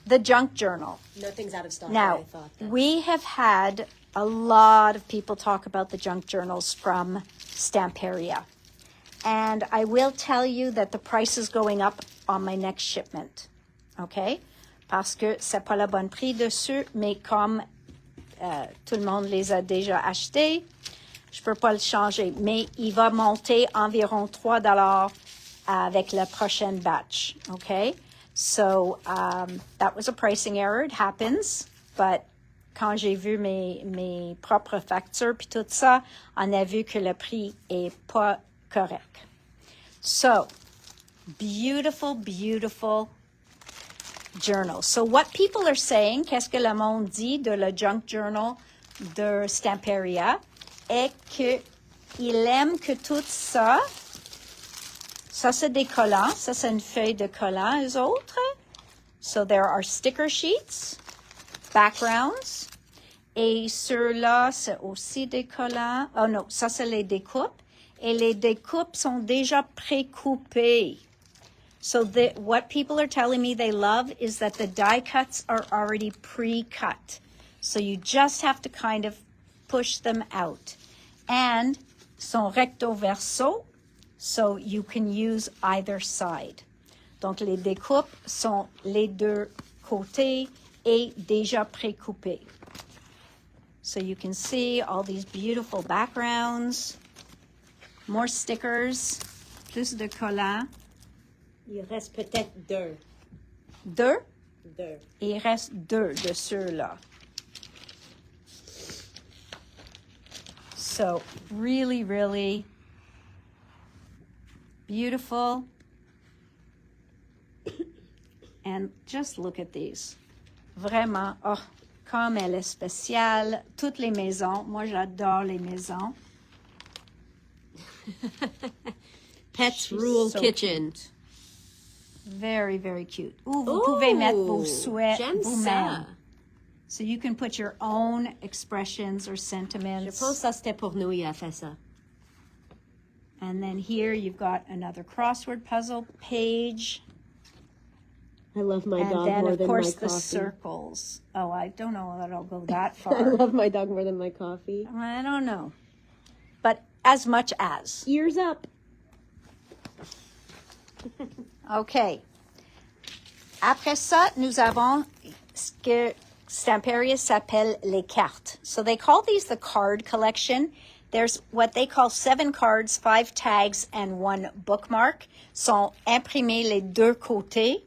Speaker 1: the junk journal.
Speaker 2: Nothing's out of stock.
Speaker 1: Now,
Speaker 2: I thought that.
Speaker 1: we have had a lot of people talk about the junk journals from Stamperia. And I will tell you that the price is going up on my next shipment. OK? Parce que c'est pas le bon prix dessus, mais comme tout le monde les a déjà achetés, je peux pas le changer. Mais il va monter environ $3 avec le prochain batch. OK? So, that was a pricing error. It happens. But quand j'ai vu mes propres factures puis tout ça, on a vu que le prix est pas correct. So, beautiful, beautiful journal. So, what people are saying, qu'est-ce que le monde dit de le junk journal de Stamperia, est qu'il aime que tout ça, c'est des collants, ça c'est une feuille de collants, eux autres. So, there are sticker sheets, backgrounds, et ceux-là, c'est aussi des collants. Oh non, ça c'est les découpes. Et les découpes sont déjà pré-coupées. So what people are telling me they love is that the die cuts are already pre-cut. So you just have to kind of push them out. And sont recto verso, so you can use either side. Donc les découpes sont les deux côtés et déjà pré-coupées. So you can see all these beautiful backgrounds. More stickers, plus de collants.
Speaker 2: Il reste peut-être deux.
Speaker 1: Deux?
Speaker 2: Deux.
Speaker 1: Il reste deux de ceux-là. So, really, really beautiful. And just look at these. Vraiment, comme elle est spéciale. Toutes les maisons. Moi, j'adore les maisons.
Speaker 2: Pets Rule
Speaker 1: so
Speaker 2: Kitchen.
Speaker 1: Cute. Very, very cute. Ooh, vous pouvez mettre vos souhaits vous-même. So you can put your own expressions or sentiments.
Speaker 2: Je pense que ça c'était pour nous, il a fait ça.
Speaker 1: And then here you've got another crossword puzzle page.
Speaker 2: I love my dog more than my coffee.
Speaker 1: And then, of course, the circles. Oh, I don't know that I'll go that far.
Speaker 2: I love my dog more than my coffee.
Speaker 1: I don't know. But as much as.
Speaker 2: Ears up.
Speaker 1: OK. Après ça, nous avons ce que Stamperia s'appelle les cartes. So they call these the card collection. There's what they call 7 cards, 5 tags, and 1 bookmark. Sont imprimés les deux côtés.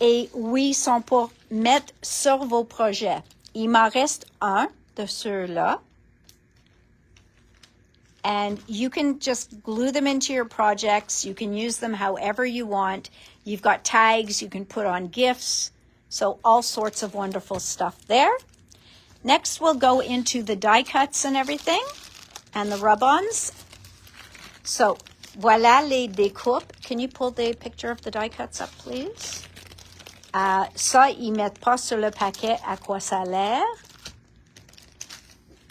Speaker 1: Et oui, sont pour mettre sur vos projets. Il m'en reste un de ceux-là. And you can just glue them into your projects. You can use them however you want. You've got tags you can put on gifts. So all sorts of wonderful stuff there. Next, we'll go into the die cuts and everything and the rub-ons. So, voilà les découpes. Can you pull the picture of the die cuts up, please? Ça, ils mettent pas sur le paquet à quoi ça a l'air.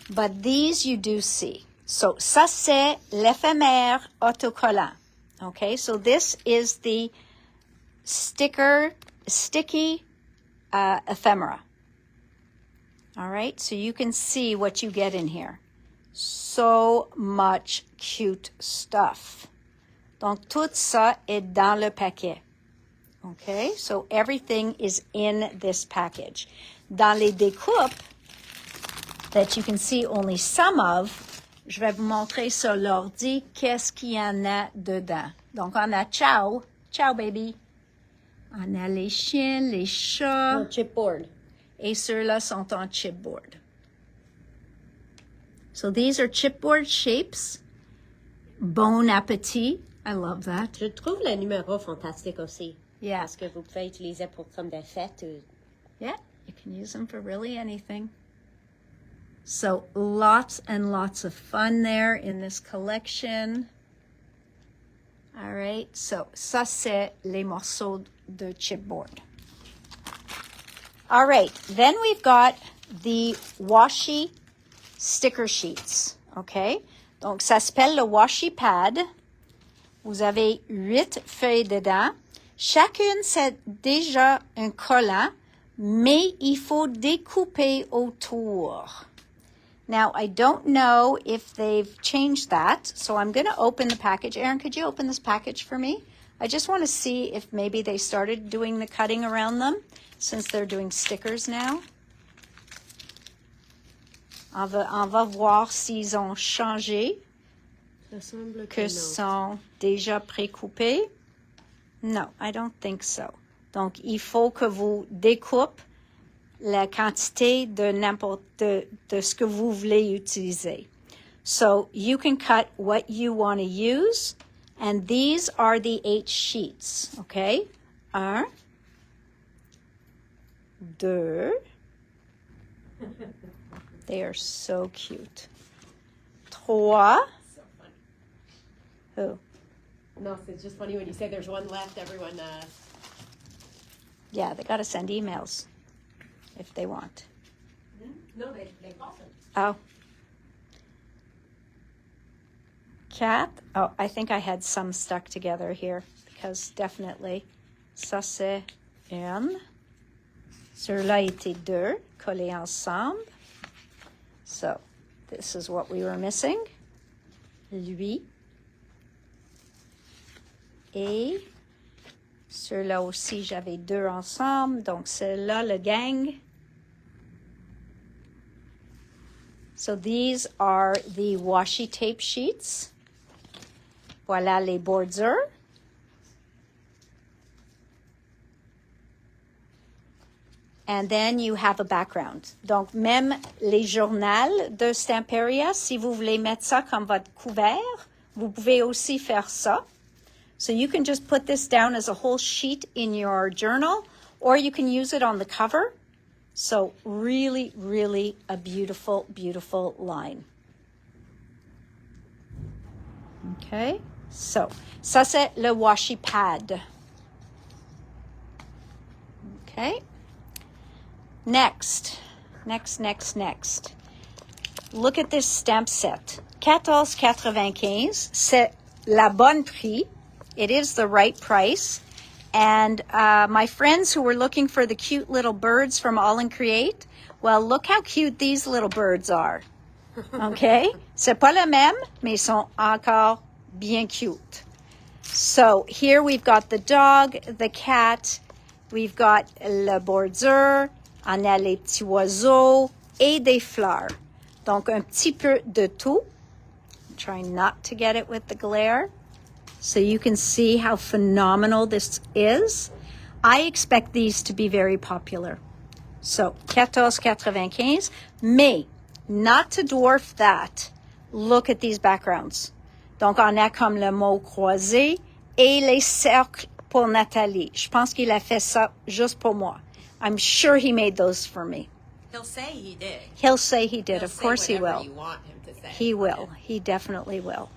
Speaker 1: But these you do see. So, ça, c'est l'éphémère autocollant. Okay, so this is the sticky ephemera. All right, so you can see what you get in here. So much cute stuff. Donc, tout ça est dans le paquet. Okay, so everything is in this package. Dans les découpes that you can see only some of, je vais vous montrer sur l'ordi qu'est-ce qu'il y en a dedans. Donc, on a ciao, baby. On a les chiens, les chats.
Speaker 2: Chipboard.
Speaker 1: Et ceux-là sont en chipboard. So these are chipboard shapes. Bon appétit. I love that.
Speaker 2: Je trouve le numéro fantastique aussi.
Speaker 1: Yeah.
Speaker 2: Parce que vous pouvez utiliser pour comme des fêtes.
Speaker 1: Yeah, you can use them for really anything. So lots and lots of fun there in this collection. All right, so ça c'est les morceaux de chipboard. All right, then we've got the washi sticker sheets, okay? Donc ça s'appelle le washi pad. Vous avez 8 feuilles dedans. Chacune c'est déjà un collant, mais il faut découper autour. Now, I don't know if they've changed that, so I'm going to open the package. Erin, could you open this package for me? I just want to see if maybe they started doing the cutting around them, since they're doing stickers now. On va voir s'ils ont changé, que sont déjà précoupés. No, I don't think so. Donc, il faut que vous découpez la quantité de ce que vous voulez utiliser. So you can cut what you want to use, and these are the 8 sheets, okay? 1, 2. They are so cute. 3.
Speaker 2: So funny.
Speaker 1: Who?
Speaker 2: No, it's just funny when you say there's one left, everyone...
Speaker 1: Yeah, they got to send emails if they want.
Speaker 2: No, they call them.
Speaker 1: Oh. 4. Oh, I think I had some stuck together here because definitely. Ça c'est 1. Ceux-là étaient 2 collés ensemble. So, this is what we were missing. Lui. Et ceux-là aussi, j'avais 2 ensemble. Donc, ceux-là, le gang. So these are the washi tape sheets. Voilà les bordures. And then you have a background. Donc, même les journaux de Stamperia, si vous voulez mettre ça comme votre couvert, vous pouvez aussi faire ça. So you can just put this down as a whole sheet in your journal, or you can use it on the cover. So really, really a beautiful, beautiful line. Okay, so ça c'est le washi pad. Okay, next. Look at this stamp set. 14,95, c'est la bonne prix. It is the right price. And my friends who were looking for the cute little birds from All and Create, well, look how cute these little birds are. Okay? C'est pas le même, mais ils sont encore bien cute. So here we've got the dog, the cat, we've got le bordure, on a les petits oiseaux et des fleurs. Donc un petit peu de tout. I'm trying not to get it with the glare. So you can see how phenomenal this is. I expect these to be very popular. So, 14,95. Mais, not to dwarf that, look at these backgrounds. Donc, on a comme le mot croisé et les cercles pour Nathalie. Je pense qu'il a fait ça juste pour moi. I'm sure he made those for me.
Speaker 2: He'll say he did.
Speaker 1: He'll say he did. Of course he will.
Speaker 2: You want him to say.
Speaker 1: He will. He definitely will.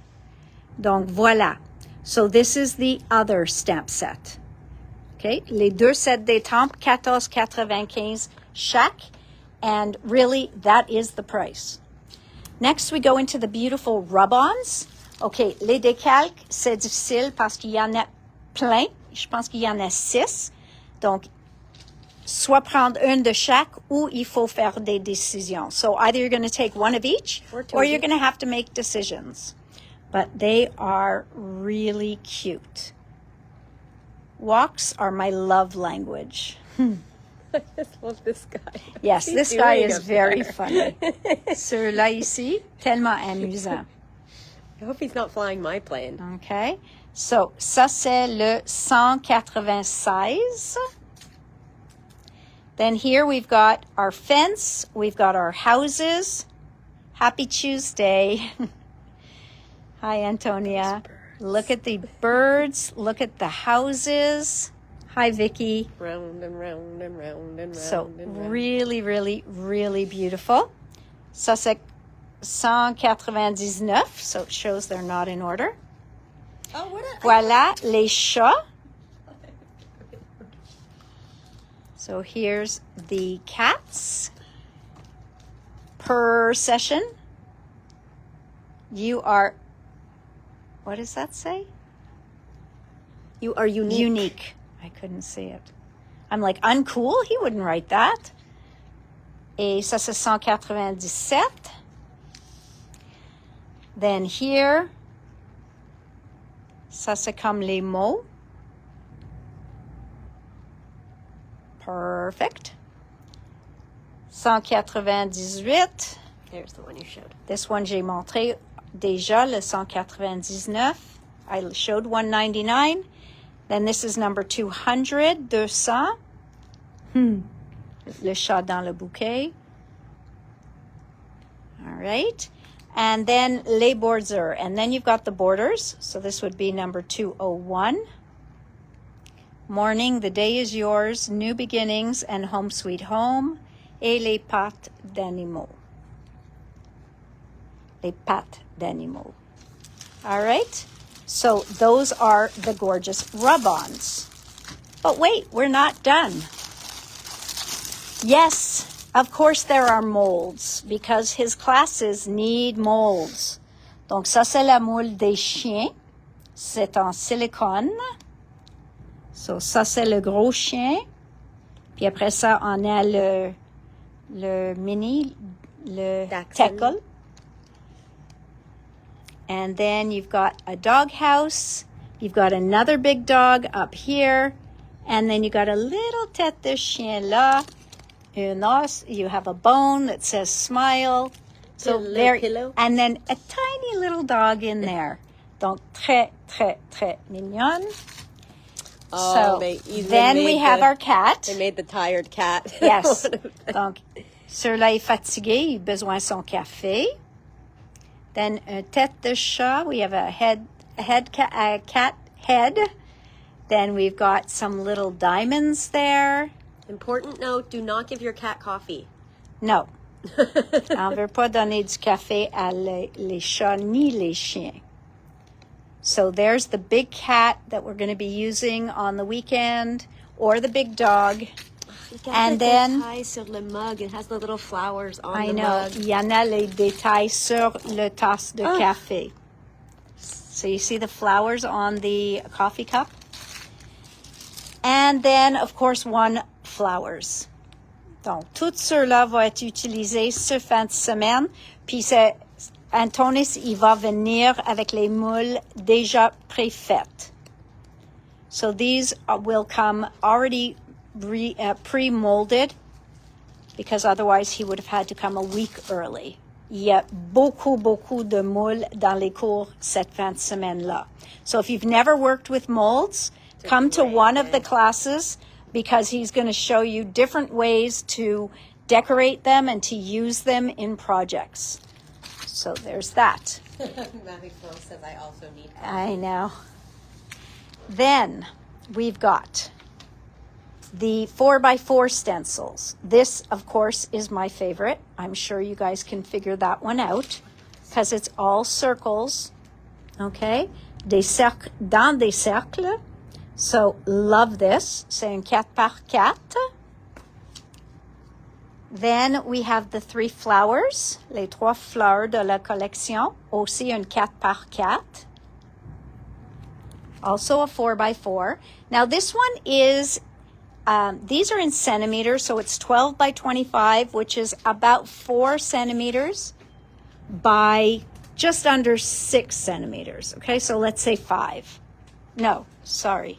Speaker 1: Donc, voilà. So this is the other stamp set. Okay, les 2 sets d'étampes, 14,95 chaque, and really that is the price. Next we go into the beautiful rub-ons. Okay, les décalques, c'est difficile parce qu'il y en a plein. Je pense qu'il y en a 6. Donc, soit prendre une de chaque ou il faut faire des décisions. So either you're going to take one of each or you're going to have to make decisions. But they are really cute. Walks are my love language.
Speaker 2: I just love this guy.
Speaker 1: Yes, this guy is very funny. Celui-là ici, tellement amusant.
Speaker 2: I hope he's not flying my plane.
Speaker 1: Okay. So, ça c'est le 196. Then here we've got our fence. We've got our houses. Happy Tuesday. Hi, Antonia. Look at the birds. Look at the houses. Hi, Vicky.
Speaker 2: Round and round and round and round.
Speaker 1: So
Speaker 2: and round.
Speaker 1: really, really, really beautiful. Ça, c'est 199. So it shows they're not in order.
Speaker 2: Oh, what a...
Speaker 1: Voilà les chats. So here's the cats. Per session, you are, what does that say?
Speaker 2: You are unique.
Speaker 1: Unique. I couldn't see it. I'm like, uncool? He wouldn't write that. Et ça, c'est 197. Then here, ça, c'est comme les mots. Perfect. 198.
Speaker 2: There's the one you showed.
Speaker 1: This one, j'ai montré déjà, le 199. I showed 199. Then this is number 200, 200. Le chat dans le bouquet. All right. And then les bordures. And then you've got the borders. So this would be number 201. Morning, the day is yours, new beginnings, and home sweet home. Et les pattes d'animaux. Les pattes d'animaux. All right. So those are the gorgeous rub-ons. But wait, we're not done. Yes, of course there are molds because his classes need molds. Donc ça c'est la moule des chiens. C'est en silicone. So ça c'est le gros chien. Puis après ça on a le mini, le tackle. And then you've got a dog house. You've got another big dog up here. And then you got a little tête de chien là. Une os. You have a bone that says smile. So there,
Speaker 2: pillow.
Speaker 1: and then a tiny little dog in there. Donc très, très, très mignonne.
Speaker 2: Oh,
Speaker 1: So then we have our cat.
Speaker 2: They made the tired cat.
Speaker 1: Yes. Donc, celui-là est fatigué, il a besoin de son café. Then a tête de chat, we have a cat head. Then we've got some little diamonds there.
Speaker 2: Important note, do not give your cat coffee.
Speaker 1: No. On ne veut pas donner du café à les chats ni les chiens. So there's the big cat that we're going to be using on the weekend, or the big dog. And then
Speaker 2: détails sur le mug. It has the little flowers on
Speaker 1: I
Speaker 2: the
Speaker 1: know,
Speaker 2: mug.
Speaker 1: il y en a les détails sur le tasse de café. So you see the flowers on the coffee cup? And then, of course, one flowers. Donc, tout cela va être utilisé ce fin de semaine. Puis c'est Antonis, il va venir avec les moules déjà préfaites. So these will come already pre-molded, because otherwise he would have had to come a week early. Il y a beaucoup de moules dans les cours cette fin de semaine-là. So if you've never worked with molds, come to one of the classes, because he's going to show you different ways to decorate them and to use them in projects. So there's that.
Speaker 2: Matthew Phil says I also need coffee.
Speaker 1: I know. Then we've got the 4x4 stencils. This, of course, is my favorite. I'm sure you guys can figure that one out because it's all circles. Okay? Des cercles dans des cercles. So love this. C'est un 4x4. Then we have the 3 flowers, les 3 fleurs de la collection, aussi un 4x4. Also a 4x4. Now this one is, these are in centimeters, so it's 12 by 25, which is about 4 centimeters by just under 6 centimeters. Okay, so let's say 5. No, sorry.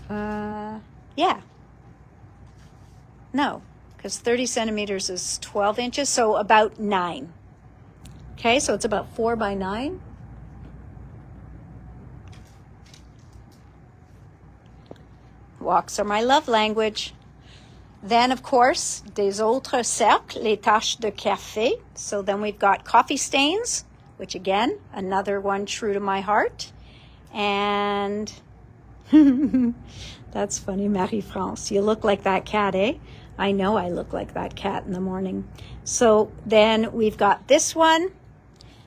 Speaker 1: Yeah. No, because 30 centimeters is 12 inches, so about 9. Okay, so it's about 4 by 9. Walks are my love language. Then, of course, des autres cercles, les taches de café. So then we've got coffee stains, which again, another one true to my heart. And that's funny, Marie-France. You look like that cat, eh? I know I look like that cat in the morning. So then we've got this one.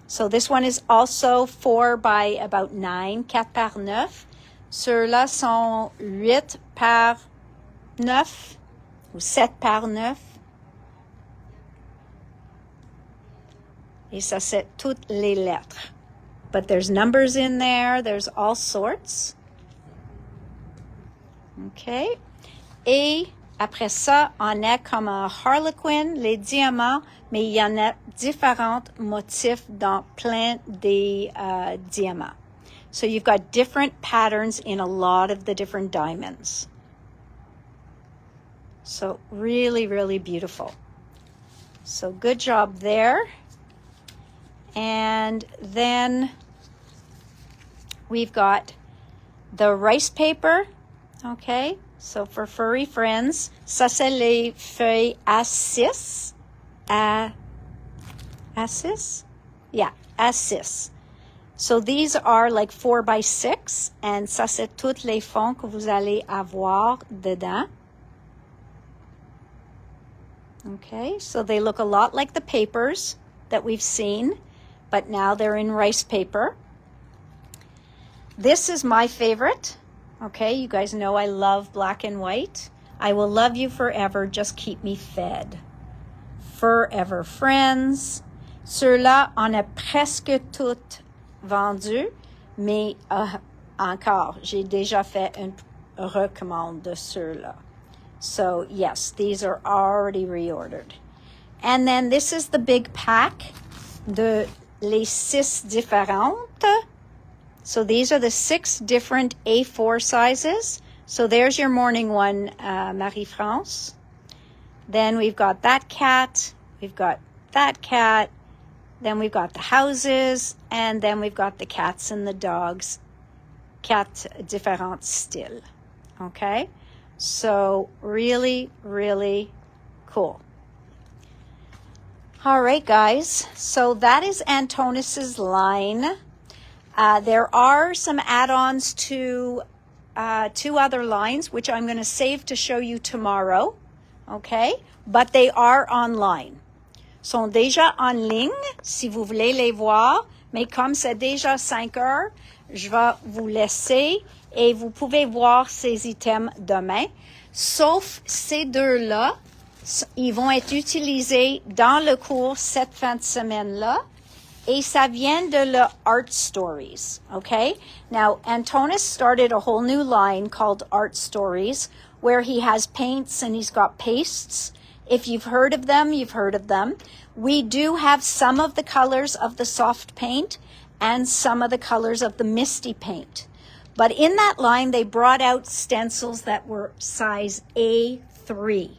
Speaker 1: So this one is also 4 by about 9, 4 par 9. Ceux-là sont 8 par 9 ou 7 par 9. Et ça, c'est toutes les lettres. But there's numbers in there. There's all sorts. OK. Et après ça, on a comme un harlequin, les diamants, mais il y en a différents motifs dans plein des diamants. So you've got different patterns in a lot of the different diamonds. So really, really beautiful. So good job there. And then we've got the rice paper. Okay, so for furry friends, ça c'est les feuilles A6. A6? Yeah, A6. So these are like 4 by 6, and ça c'est toutes les fonds que vous allez avoir dedans. Okay, so they look a lot like the papers that we've seen, but now they're in rice paper. This is my favorite. Okay, you guys know I love black and white. I will love you forever, just keep me fed. Forever friends. Ceux-là, on a presque toutes vendu, mais encore, j'ai déjà fait une recommande de ceux-là. So yes, these are already reordered. And then this is the big pack de les 6 différentes. So these are the 6 different A4 sizes. So there's your morning one, Marie-France. Then we've got that cat, we've got that cat, then we've got the houses, and then we've got the cats and the dogs. 4 différents styles. Okay? So really, really cool. All right, guys. So that is Antonis's line. There are some add-ons to 2 other lines, which I'm going to save to show you tomorrow. Okay? But they are online. Sont déjà en ligne, si vous voulez les voir. Mais comme c'est déjà 5 heures, je vais vous laisser et vous pouvez voir ces items demain. Sauf ces 2-là, ils vont être utilisés dans le cours cette fin de semaine-là. Et ça vient de le Art Stories, okay? Now, Antonis started a whole new line called Art Stories, where he has paints and he's got pastes. If you've heard of them, you've heard of them. We do have some of the colors of the soft paint and some of the colors of the misty paint. But in that line, they brought out stencils that were size A3.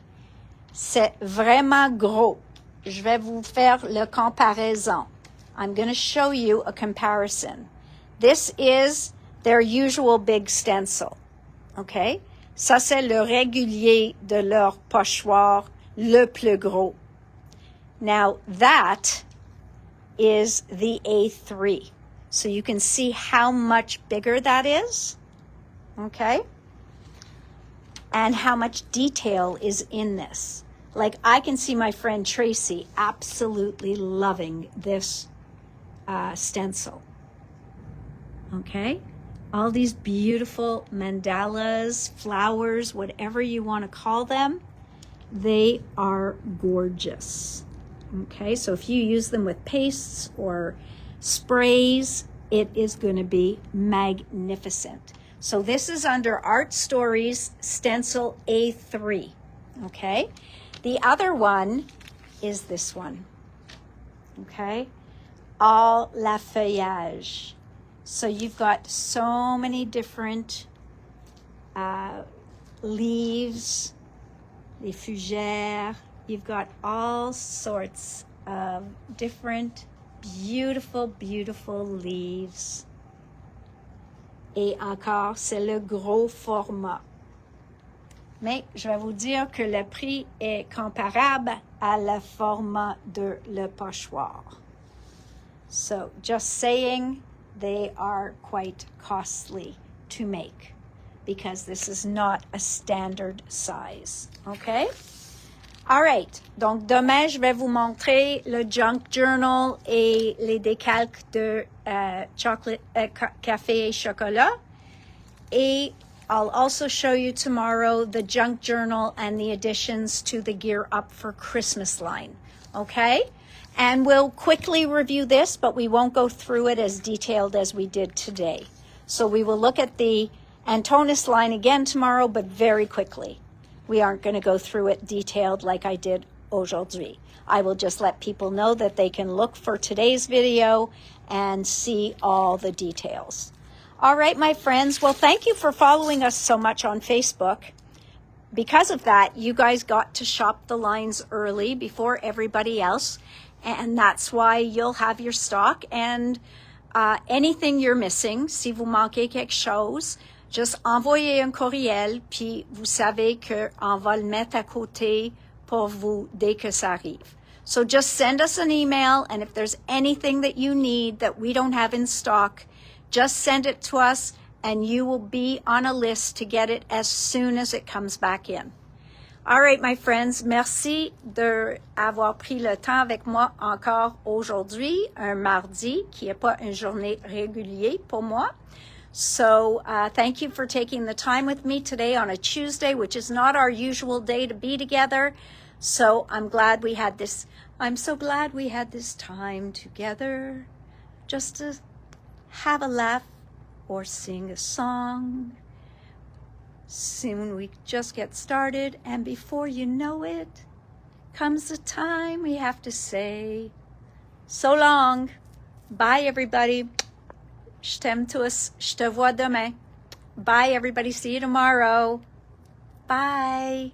Speaker 1: C'est vraiment gros. Je vais vous faire la comparaison. I'm going to show you a comparison. This is their usual big stencil. Okay? Ça, c'est le régulier de leur pochoir, le plus gros. Now, that is the A3. So you can see how much bigger that is. Okay? And how much detail is in this. Like, I can see my friend Tracy absolutely loving this stencil. Okay? All these beautiful mandalas, flowers, whatever you want to call them, they are gorgeous. Okay? So if you use them with pastes or sprays, it is going to be magnificent. So this is under Art Stories Stencil A3. Okay? The other one is this one. Okay? All la feuillage. So you've got so many different leaves, les fougères. You've got all sorts of different beautiful, beautiful leaves. Et encore, c'est le gros format. Mais je vais vous dire que le prix est comparable à le format de le pochoir. So just saying, they are quite costly to make because this is not a standard size. Okay? All right. Donc, demain, je vais vous montrer le junk journal et les décalques de café et chocolat. Et I'll also show you tomorrow the junk journal and the additions to the Gear Up for Christmas line. Okay? And we'll quickly review this, but we won't go through it as detailed as we did today. So we will look at the Antonis line again tomorrow, but very quickly. We aren't going to go through it detailed like I did aujourd'hui. I will just let people know that they can look for today's video and see all the details. All right, my friends. Well, thank you for following us so much on Facebook. Because of that, you guys got to shop the lines early before everybody else. And that's why you'll have your stock. And anything you're missing, si vous manquez quelque chose, just envoyez un courriel, puis vous savez qu'on va le mettre à côté pour vous dès que ça arrive. So just send us an email, and if there's anything that you need that we don't have in stock, just send it to us, and you will be on a list to get it as soon as it comes back in. All right, my friends, merci d'avoir pris le temps avec moi encore aujourd'hui, un mardi, qui n'est pas une journée régulière pour moi. So thank you for taking the time with me today on a Tuesday, which is not our usual day to be together. So I'm so glad we had this time together just to have a laugh or sing a song. Soon we just get started, and before you know it, comes the time we have to say, so long. Bye, everybody. Je t'aime tous. Je te vois demain. Bye, everybody. See you tomorrow. Bye.